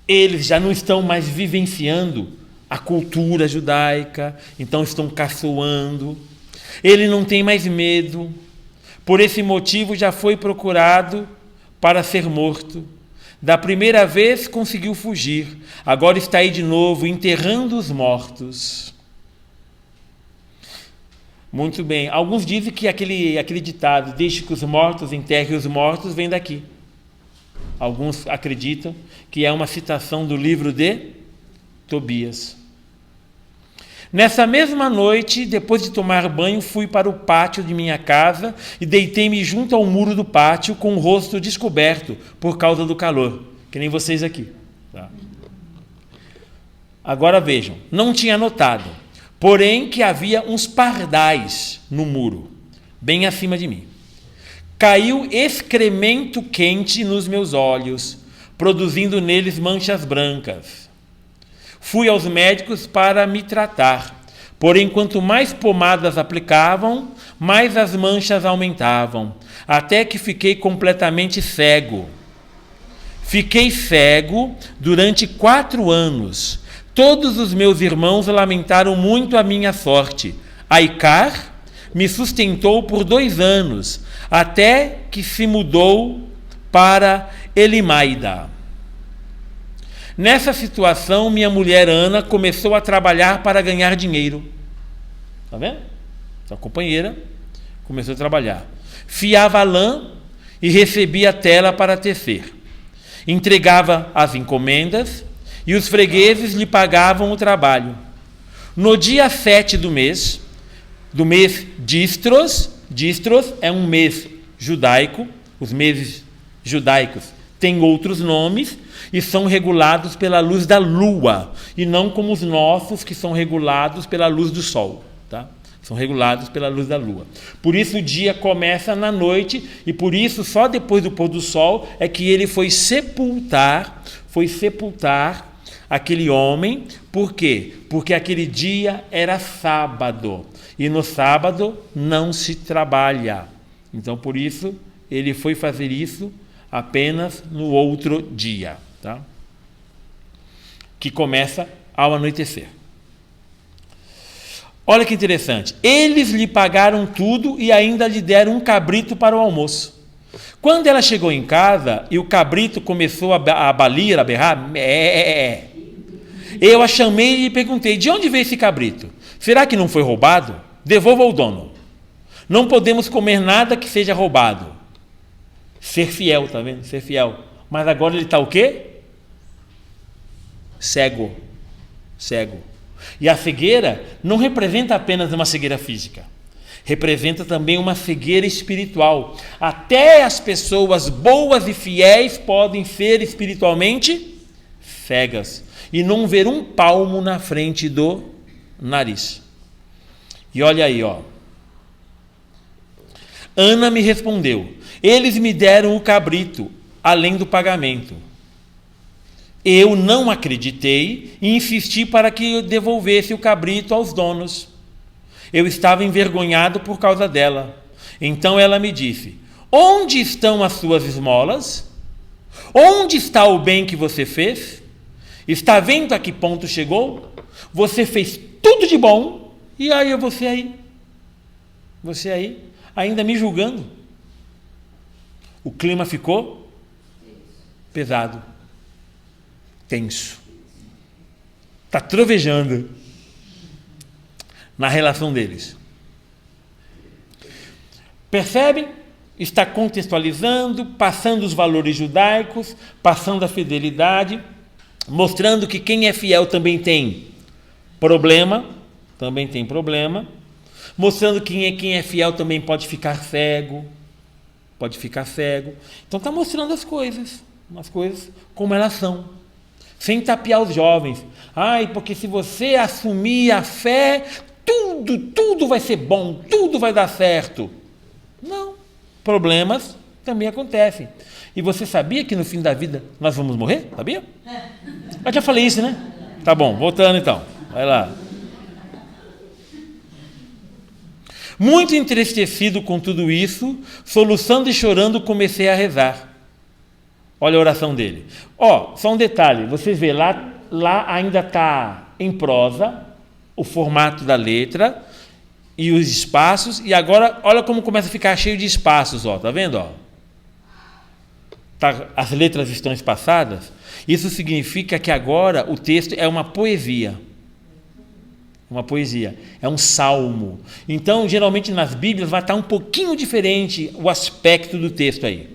S1: eles já não estão mais vivenciando a cultura judaica, então estão caçoando. Ele não tem mais medo, por esse motivo já foi procurado para ser morto. Da primeira vez conseguiu fugir, agora está aí de novo, enterrando os mortos. Muito bem. Alguns dizem que aquele ditado, deixe que os mortos enterrem os mortos, vem daqui. Alguns acreditam que é uma citação do livro de Tobias. Nessa mesma noite, depois de tomar banho, fui para o pátio de minha casa e deitei-me junto ao muro do pátio com o rosto descoberto por causa do calor, que nem vocês aqui. Tá? Agora vejam, não tinha notado, porém que havia uns pardais no muro, bem acima de mim. Caiu excremento quente nos meus olhos, produzindo neles manchas brancas. Fui aos médicos para me tratar, porém quanto mais pomadas aplicavam, mais as manchas aumentavam, até que fiquei completamente cego. Fiquei cego durante 4 anos. Todos os meus irmãos lamentaram muito a minha sorte. Aicar me sustentou por 2 anos, até que se mudou para Elimaida. Nessa situação, minha mulher Ana começou a trabalhar para ganhar dinheiro. Está vendo? Sua companheira começou a trabalhar. Fiava lã e recebia tela para tecer. Entregava as encomendas e os fregueses lhe pagavam o trabalho. No dia 7 do mês Distros é um mês judaico, os meses judaicos têm outros nomes e são regulados pela luz da lua, e não como os nossos, que são regulados pela luz do sol. Tá? São regulados pela luz da lua. Por isso o dia começa na noite, e por isso só depois do pôr do sol é que ele foi sepultar aquele homem. Por quê? Porque aquele dia era sábado, e no sábado não se trabalha. Então, por isso, ele foi fazer isso apenas no outro dia, tá? Que começa ao anoitecer. Olha que interessante. Eles lhe pagaram tudo e ainda lhe deram um cabrito para o almoço. Quando ela chegou em casa e o cabrito começou a balir, a berrar, eu a chamei e lhe perguntei: de onde veio esse cabrito? Será que não foi roubado? Devolva ao dono. Não podemos comer nada que seja roubado. Ser fiel, tá vendo? Ser fiel. Mas agora ele está o quê? Cego. E a cegueira não representa apenas uma cegueira física. Representa também uma cegueira espiritual. Até as pessoas boas e fiéis podem ser espiritualmente cegas e não ver um palmo na frente do nariz. E olha aí, ó. Ana me respondeu: eles me deram o cabrito, além do pagamento. Eu não acreditei e insisti para que eu devolvesse o cabrito aos donos. Eu estava envergonhado por causa dela. Então ela me disse: onde estão as suas esmolas? Onde está o bem que você fez? Está vendo a que ponto chegou? Você fez tudo de bom, e aí você aí, ainda me julgando. O clima ficou pesado, tenso. Está trovejando na relação deles. Percebem? Está contextualizando, passando os valores judaicos, passando a fidelidade, mostrando que quem é fiel também tem problema, mostrando que quem é fiel também pode ficar cego, Então está mostrando as coisas como elas são, sem tapear os jovens. Porque se você assumir a fé, tudo vai ser bom, tudo vai dar certo. Não, problemas também acontecem. E você sabia que no fim da vida nós vamos morrer? Sabia? Eu já falei isso, né? Tá bom, voltando então. Vai lá. Muito entristecido com tudo isso, soluçando e chorando, comecei a rezar. Olha a oração dele. Só um detalhe, vocês vê, lá ainda está em prosa, o formato da letra e os espaços, e agora olha como começa a ficar cheio de espaços, tá vendo? As letras estão espaçadas. Isso significa que agora o texto é uma poesia. É um salmo. Então, geralmente nas Bíblias vai estar um pouquinho diferente o aspecto do texto aí,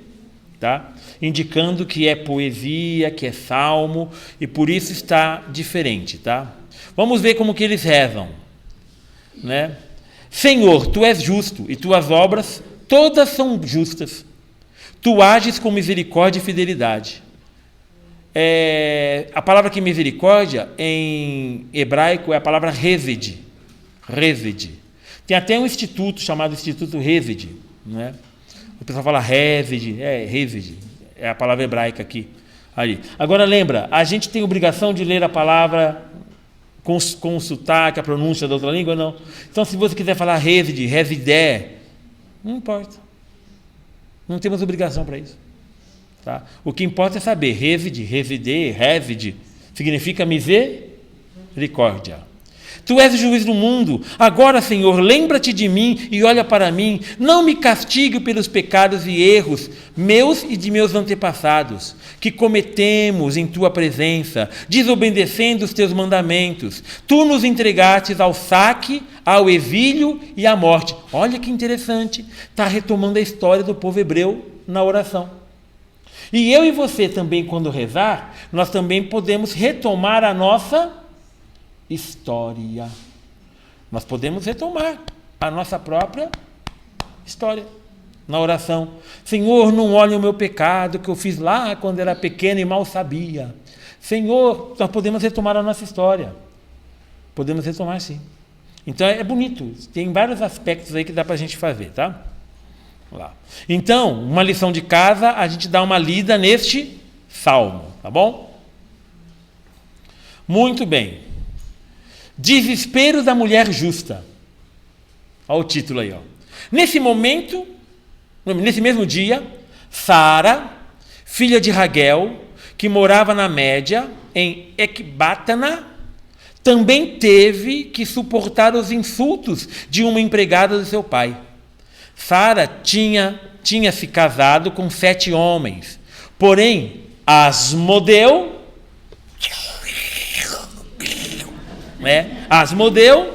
S1: tá? Indicando que é poesia, que é salmo, e por isso está diferente, tá? Vamos ver como que eles rezam, né? Senhor, tu és justo e tuas obras todas são justas. Tu ages com misericórdia e fidelidade. A palavra que misericórdia em hebraico é a palavra hesed. Tem até um instituto chamado Instituto Hesed, né? O pessoal fala hesed, hesed, é a palavra hebraica aqui. Ali. Agora lembra, a gente tem obrigação de ler a palavra com o sotaque, a pronúncia da outra língua, não? Então, se você quiser falar hesed, residé, não importa. Não temos obrigação para isso. Tá? O que importa é saber, resid, significa misericórdia. Tu és o juiz do mundo. Agora, Senhor, lembra-te de mim e olha para mim. Não me castigue pelos pecados e erros meus e de meus antepassados, que cometemos em tua presença, desobedecendo os teus mandamentos. Tu nos entregastes ao saque, ao exílio e à morte. Olha que interessante. Está retomando a história do povo hebreu na oração. E eu e você também, quando rezar, nós também podemos retomar a nossa história. Nós podemos retomar a nossa própria história na oração. Senhor, não olhe o meu pecado que eu fiz lá quando era pequeno e mal sabia. Senhor, nós podemos retomar a nossa história. Podemos retomar, sim. Então é bonito. Tem vários aspectos aí que dá para a gente fazer, tá? Lá. Então, uma lição de casa, a gente dá uma lida neste salmo, tá bom? Muito bem. Desespero da mulher justa. Olha o título aí, Nesse mesmo dia, Sara, filha de Raguel, que morava na Média, em Ecbátana, também teve que suportar os insultos de uma empregada do seu pai. Sara tinha se casado com 7 homens, porém Asmodeu, Asmodeu,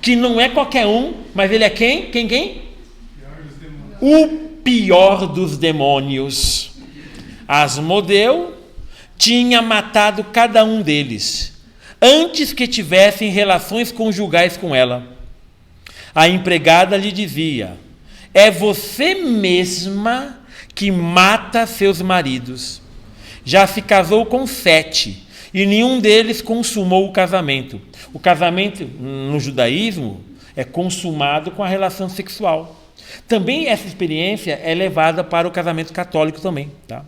S1: que não é qualquer um, mas ele é quem? Quem? O pior dos demônios. Asmodeu tinha matado cada um deles, antes que tivessem relações conjugais com ela. A empregada lhe dizia: é você mesma que mata seus maridos. Já se casou com 7 e nenhum deles consumou o casamento. O casamento, no judaísmo, é consumado com a relação sexual. Também essa experiência é levada para o casamento católico também. Tá?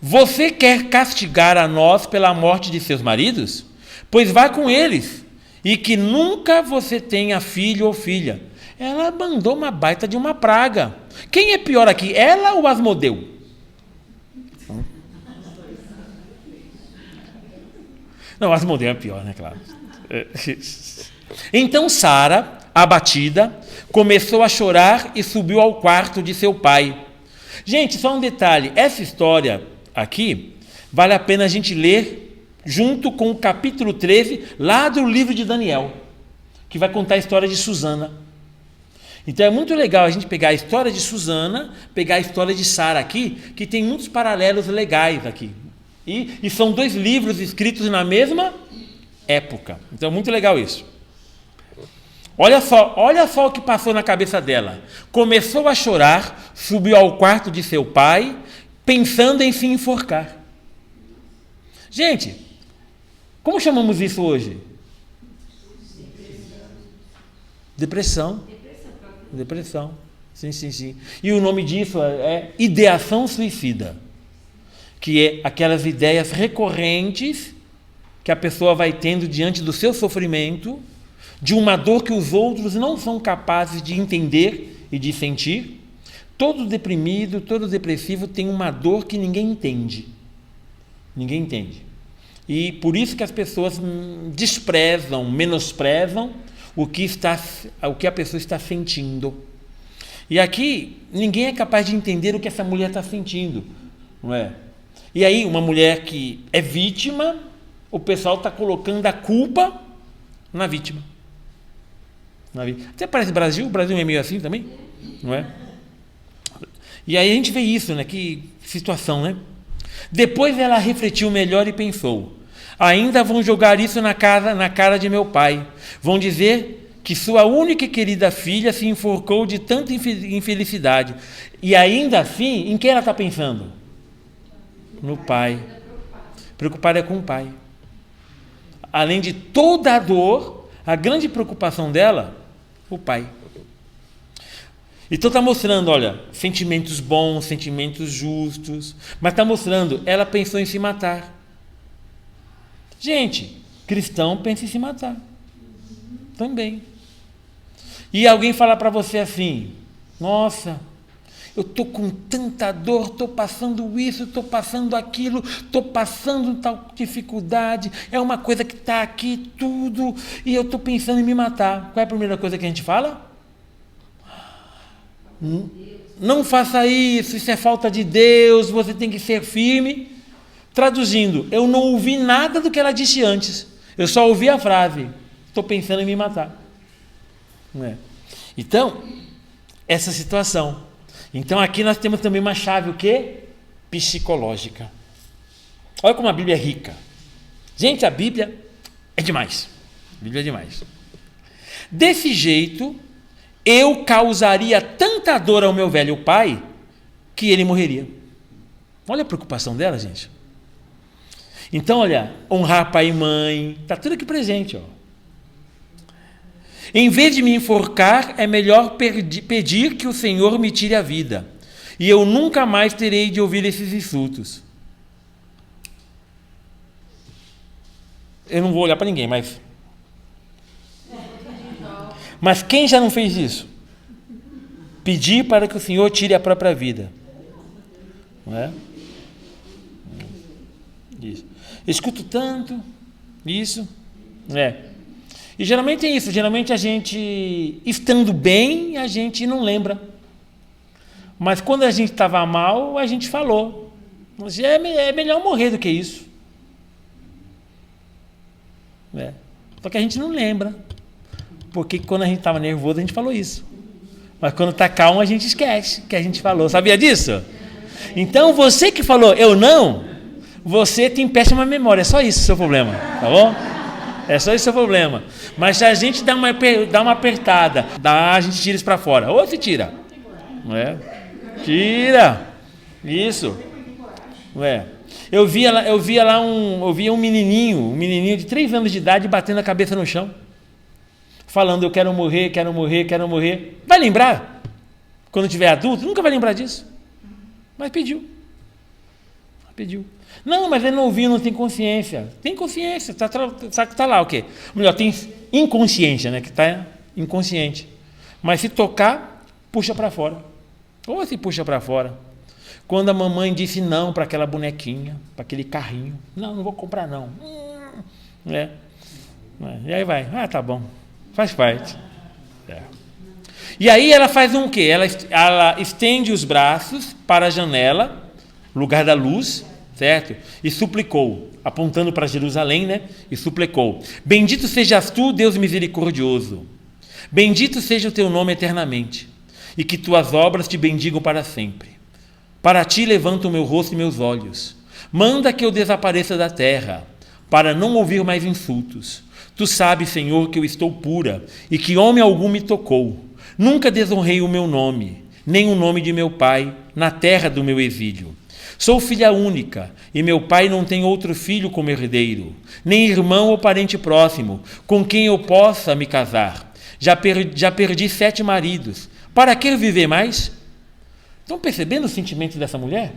S1: Você quer castigar a nós pela morte de seus maridos? Pois vá com eles, e que nunca você tenha filho ou filha. Ela mandou uma baita de uma praga. Quem é pior aqui, ela ou Asmodeu? Não, Asmodeu é pior, né, claro. Então Sara, abatida, começou a chorar e subiu ao quarto de seu pai. Gente, só um detalhe, essa história aqui, vale a pena a gente ler junto com o capítulo 13, lá do livro de Daniel, que vai contar a história de Susana. Então é muito legal a gente pegar a história de Susana, pegar a história de Sara aqui, que tem muitos paralelos legais aqui. E são 2 livros escritos na mesma época. Então é muito legal isso. Olha só o que passou na cabeça dela. Começou a chorar, subiu ao quarto de seu pai, pensando em se enforcar. Gente, como chamamos isso hoje? Depressão. Sim. E o nome disso é ideação suicida, que é aquelas ideias recorrentes que a pessoa vai tendo diante do seu sofrimento, de uma dor que os outros não são capazes de entender e de sentir. Todo deprimido, todo depressivo tem uma dor que ninguém entende. Ninguém entende. E por isso que as pessoas desprezam, menosprezam o que a pessoa está sentindo. E aqui, ninguém é capaz de entender o que essa mulher está sentindo, não é? E aí, uma mulher que é vítima, o pessoal está colocando a culpa na vítima. Até parece Brasil, o Brasil é meio assim também, não é? E aí a gente vê isso, né? Que situação, né? Depois ela refletiu melhor e pensou: ainda vão jogar isso na cara de meu pai. Vão dizer que sua única e querida filha se enforcou de tanta infelicidade. E ainda assim, em quem ela está pensando? No pai. Preocupada é com o pai. Além de toda a dor, a grande preocupação dela, o pai. Então está mostrando, olha, sentimentos bons, sentimentos justos, mas está mostrando, ela pensou em se matar. Gente, cristão pensa em se matar. Também. E alguém falar para você assim: nossa, eu estou com tanta dor, estou passando isso, estou passando aquilo, estou passando tal dificuldade, é uma coisa que está aqui tudo, e eu estou pensando em me matar. Qual é a primeira coisa que a gente fala? Não faça isso é falta de Deus, você tem que ser firme. Traduzindo, eu não ouvi nada do que ela disse antes, eu só ouvi a frase: estou pensando em me matar. Não é? Então, essa situação. Então aqui nós temos também uma chave, o quê? Psicológica. Olha como a Bíblia é rica. Gente, a Bíblia é demais. A Bíblia é demais. Desse jeito, eu causaria tanta dor ao meu velho pai que ele morreria. Olha a preocupação dela, gente. Então, olha, honrar pai e mãe, está tudo aqui presente, ó. Em vez de me enforcar, é melhor pedir que o Senhor me tire a vida, e eu nunca mais terei de ouvir esses insultos. Eu não vou olhar para ninguém, mas quem já não fez isso? Pedir para que o Senhor tire a própria vida. Não é? Isso. Eu escuto tanto isso, E geralmente é isso, geralmente a gente, estando bem, a gente não lembra. Mas quando a gente estava mal, a gente falou. É melhor morrer do que isso. Só que a gente não lembra. Porque quando a gente estava nervoso, a gente falou isso. Mas quando está calmo, a gente esquece que a gente falou. Sabia disso? Então, você que falou eu não, você tem péssima memória. É só isso o seu problema, tá bom? É só esse o seu problema. Mas se a gente dá uma apertada, a gente tira isso para fora. Ou se tira. Não é? Tira. Isso. Não é? Eu via um menininho de 3 anos de idade batendo a cabeça no chão, falando: eu quero morrer, quero morrer, quero morrer. Vai lembrar? Quando tiver adulto, nunca vai lembrar disso. Mas pediu. Não, mas ele não ouviu, não tem consciência. Tem consciência, tá lá o quê? Melhor, tem inconsciência, né? Que está inconsciente. Mas se tocar, puxa para fora. Ou se puxa para fora. Quando a mamãe disse não para aquela bonequinha, para aquele carrinho. Não vou comprar não. E aí vai. Tá bom. Faz parte. E aí ela faz um quê? Ela estende os braços para a janela, lugar da luz, certo? E suplicou, apontando para Jerusalém, né? E suplicou: bendito sejas tu, Deus misericordioso. Bendito seja o teu nome eternamente, e que tuas obras te bendigam para sempre. Para ti levanto o meu rosto e meus olhos. Manda que eu desapareça da terra, para não ouvir mais insultos. Tu sabes, Senhor, que eu estou pura, e que homem algum me tocou. Nunca desonrei o meu nome, nem o nome de meu pai, na terra do meu exílio. Sou filha única, e meu pai não tem outro filho como herdeiro, nem irmão ou parente próximo, com quem eu possa me casar. Já perdi 7 maridos. Para que viver mais? Estão percebendo o sentimento dessa mulher?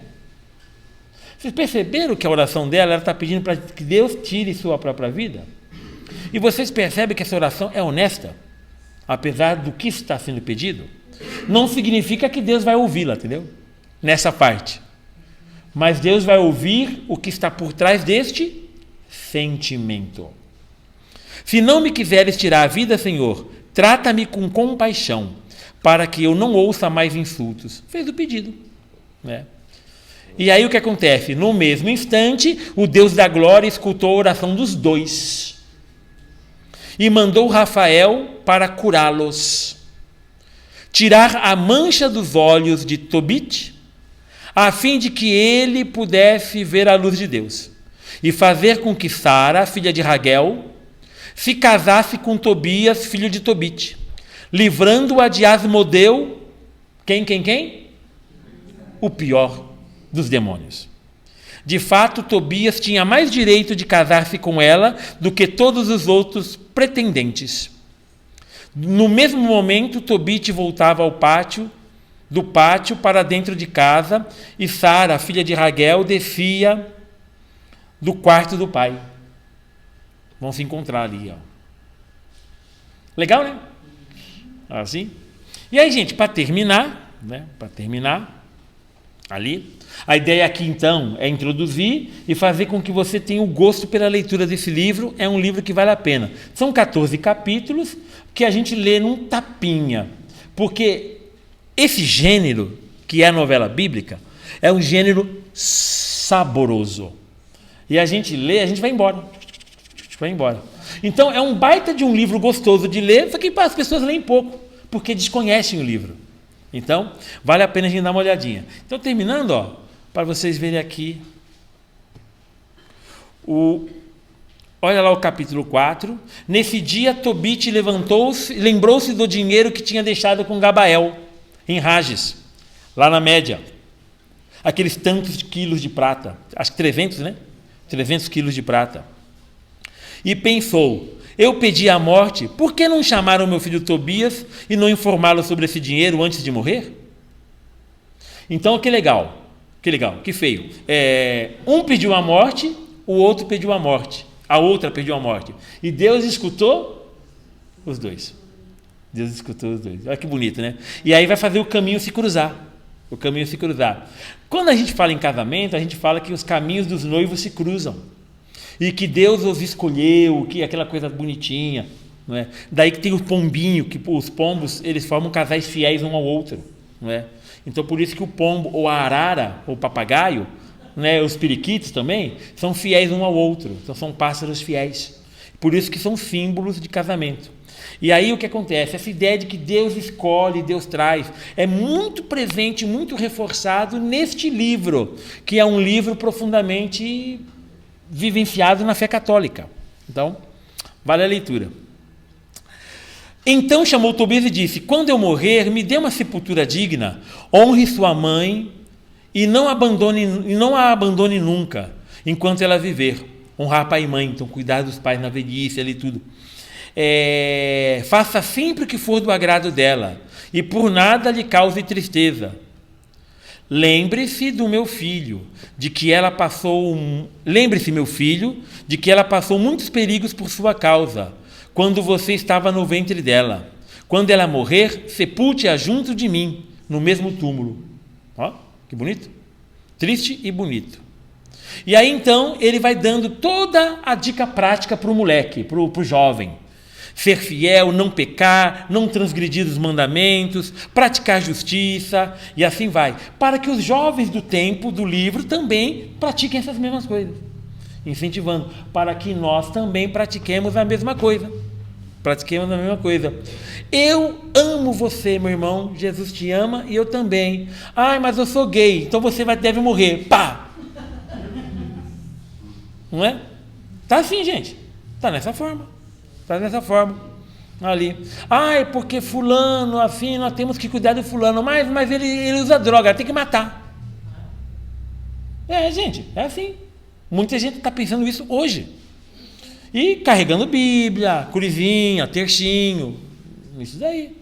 S1: Vocês perceberam que a oração dela, ela está pedindo para que Deus tire sua própria vida? E vocês percebem que essa oração é honesta? Apesar do que está sendo pedido? Não significa que Deus vai ouvi-la, entendeu? Nessa parte. Mas Deus vai ouvir o que está por trás deste sentimento. Se não me quiseres tirar a vida, Senhor, trata-me com compaixão, para que eu não ouça mais insultos. Fez o pedido, né? E aí o que acontece? No mesmo instante, o Deus da glória escutou a oração dos dois e mandou Rafael para curá-los, tirar a mancha dos olhos de Tobit, a fim de que ele pudesse ver a luz de Deus, e fazer com que Sara, filha de Raguel, se casasse com Tobias, filho de Tobit, livrando-a de Asmodeu. Quem? O pior dos demônios. De fato, Tobias tinha mais direito de casar-se com ela do que todos os outros pretendentes. No mesmo momento, Tobit voltava do pátio para dentro de casa, e Sara, filha de Raguel, descia do quarto do pai. Vão se encontrar ali, ó. Legal, né? Assim. E aí, gente, para terminar, ali, a ideia aqui, então, é introduzir e fazer com que você tenha o gosto pela leitura desse livro. É um livro que vale a pena. São 14 capítulos que a gente lê num tapinha, porque esse gênero, que é a novela bíblica, é um gênero saboroso. E a gente lê, a gente vai embora. Então, é um baita de um livro gostoso de ler, só que as pessoas leem pouco, porque desconhecem o livro. Então, vale a pena a gente dar uma olhadinha. Então, terminando, ó, para vocês verem aqui, olha lá o capítulo 4. Nesse dia, Tobit levantou-se, lembrou-se do dinheiro que tinha deixado com Gabael, em Rages, lá na Média. Aqueles tantos quilos de prata, acho que 300, né? 300 quilos de prata. E pensou: eu pedi a morte, por que não chamaram meu filho Tobias e não informá-lo sobre esse dinheiro antes de morrer? Então, que legal, que feio. Um pediu a morte, o outro pediu a morte, a outra pediu a morte. E Deus escutou os dois. Olha que bonito, né? E aí vai fazer o caminho se cruzar. Quando a gente fala em casamento, a gente fala que os caminhos dos noivos se cruzam. E que Deus os escolheu, que aquela coisa bonitinha, não é? Daí que tem o pombinho, que os pombos, eles formam casais fiéis um ao outro, não é? Então, por isso que o pombo, ou a arara, ou o papagaio, né, os periquitos também, são fiéis um ao outro, então são pássaros fiéis. Por isso que são símbolos de casamento. E aí o que acontece? Essa ideia de que Deus escolhe, Deus traz, é muito presente, muito reforçado neste livro, que é um livro profundamente vivenciado na fé católica. Então, vale a leitura. Então chamou Tobias e disse: quando eu morrer, me dê uma sepultura digna, honre sua mãe e não a abandone nunca, enquanto ela viver. Honrar pai e mãe, então cuidar dos pais na velhice, ali tudo. Faça sempre o que for do agrado dela, e por nada lhe cause tristeza. Lembre-se, meu filho, de que ela passou muitos perigos por sua causa, quando você estava no ventre dela. Quando ela morrer, sepulte-a junto de mim, no mesmo túmulo. Ó, que bonito. Triste e bonito. E aí, então, ele vai dando toda a dica prática para o moleque, para o jovem. Ser fiel, não pecar, não transgredir os mandamentos, praticar justiça, e assim vai. Para que os jovens do tempo, do livro, também pratiquem essas mesmas coisas. Incentivando, para que nós também pratiquemos a mesma coisa. Pratiquemos a mesma coisa. Eu amo você, meu irmão, Jesus te ama e eu também. Ai, mas eu sou gay, então você deve morrer. Pá! Não é? Tá assim, gente. Tá nessa forma. Ali. Ai, porque fulano, assim, nós temos que cuidar do fulano, mas ele usa droga, tem que matar. Gente, é assim. Muita gente está pensando isso hoje. E carregando Bíblia, cruzinha, tercinho, isso daí.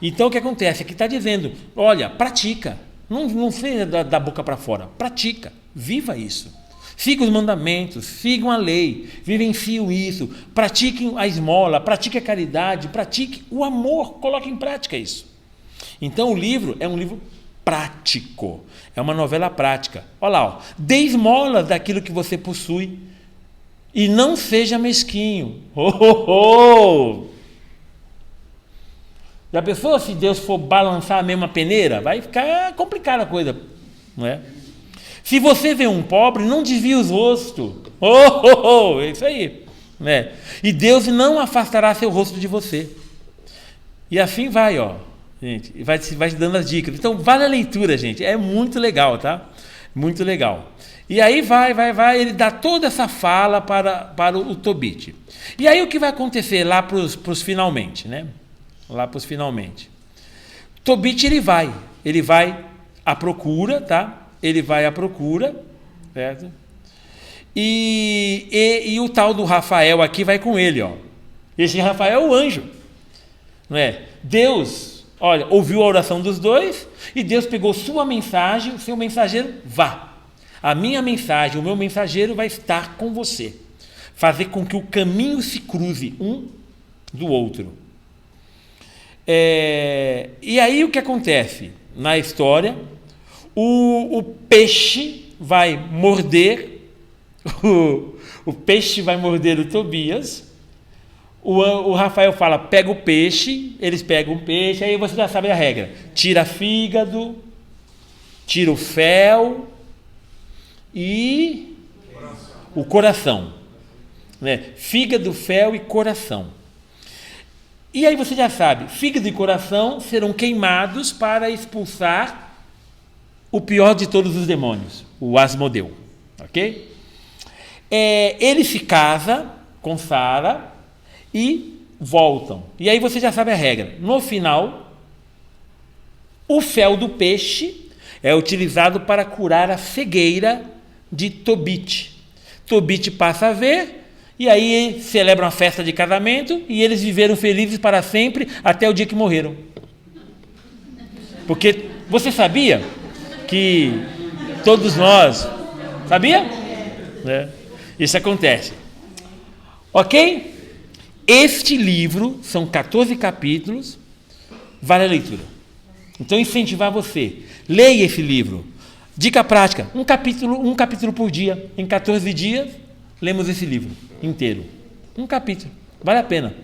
S1: Então o que acontece? Aqui está dizendo, olha, pratica. Não seja da boca para fora. Pratica. Viva isso. Siga os mandamentos, sigam a lei, vivenciam isso, pratiquem a esmola, pratiquem a caridade, pratiquem o amor, coloquem em prática isso. Então o livro é um livro prático, é uma novela prática. Olha lá, dê esmolas daquilo que você possui e não seja mesquinho. Já pensou se Deus for balançar a mesma peneira? Vai ficar complicada a coisa, não é? Se você vê um pobre, não desvie os rostos. É isso aí. Né? E Deus não afastará seu rosto de você. E assim vai, ó. Gente, vai te dando as dicas. Então, vale a leitura, gente. É muito legal, tá? Muito legal. E aí vai. Ele dá toda essa fala para o Tobit. E aí o que vai acontecer lá para os finalmente, né? Lá para os finalmente. Tobit, ele vai à procura, tá? Ele vai à procura, certo? E o tal do Rafael aqui vai com ele, ó. Esse Rafael é o anjo, não é? Deus, olha, ouviu a oração dos dois e Deus pegou sua mensagem, o seu mensageiro, vá. A minha mensagem, o meu mensageiro vai estar com você, fazer com que o caminho se cruze um do outro. E aí o que acontece na história? O peixe vai morder o peixe vai morder o Tobias. O Rafael fala, pega o peixe, eles pegam o peixe, aí você já sabe a regra, tira fígado, tira o fel e o coração, né? Fígado, fel e coração. E aí você já sabe, fígado e coração serão queimados para expulsar o pior de todos os demônios, o Asmodeu, ok? Ele se casa com Sara e voltam. E aí você já sabe a regra. No final, o fel do peixe é utilizado para curar a cegueira de Tobit. Tobit passa a ver, e aí celebram a festa de casamento, e eles viveram felizes para sempre, até o dia que morreram. Porque você sabia que todos nós... Sabia? Isso acontece. Ok? Este livro, são 14 capítulos, vale a leitura. Então, incentivar você. Leia esse livro. Dica prática, um capítulo por dia. Em 14 dias, lemos esse livro inteiro. Um capítulo. Vale a pena.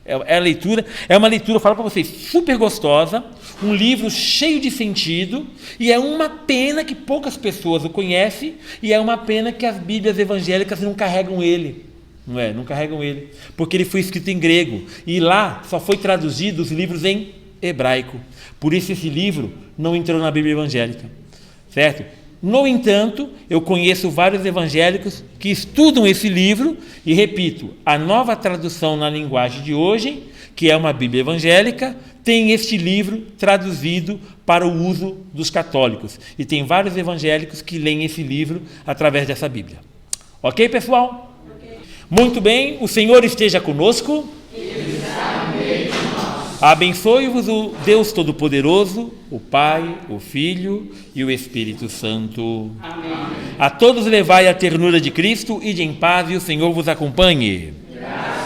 S1: É uma leitura, eu falo para vocês, super gostosa, um livro cheio de sentido, e é uma pena que poucas pessoas o conhecem, e é uma pena que as Bíblias evangélicas não carregam ele. Não carregam ele, porque ele foi escrito em grego, e lá só foi traduzido os livros em hebraico. Por isso esse livro não entrou na Bíblia evangélica, certo? No entanto, eu conheço vários evangélicos que estudam esse livro e, repito, a nova tradução na linguagem de hoje, que é uma Bíblia evangélica, tem este livro traduzido para o uso dos católicos. E tem vários evangélicos que leem esse livro através dessa Bíblia. Ok, pessoal? Muito bem, o Senhor esteja conosco. Abençoe-vos o Deus Todo-Poderoso, o Pai, o Filho e o Espírito Santo.
S2: Amém.
S1: A todos levai a ternura de Cristo e de em paz e o Senhor vos acompanhe.
S2: Graças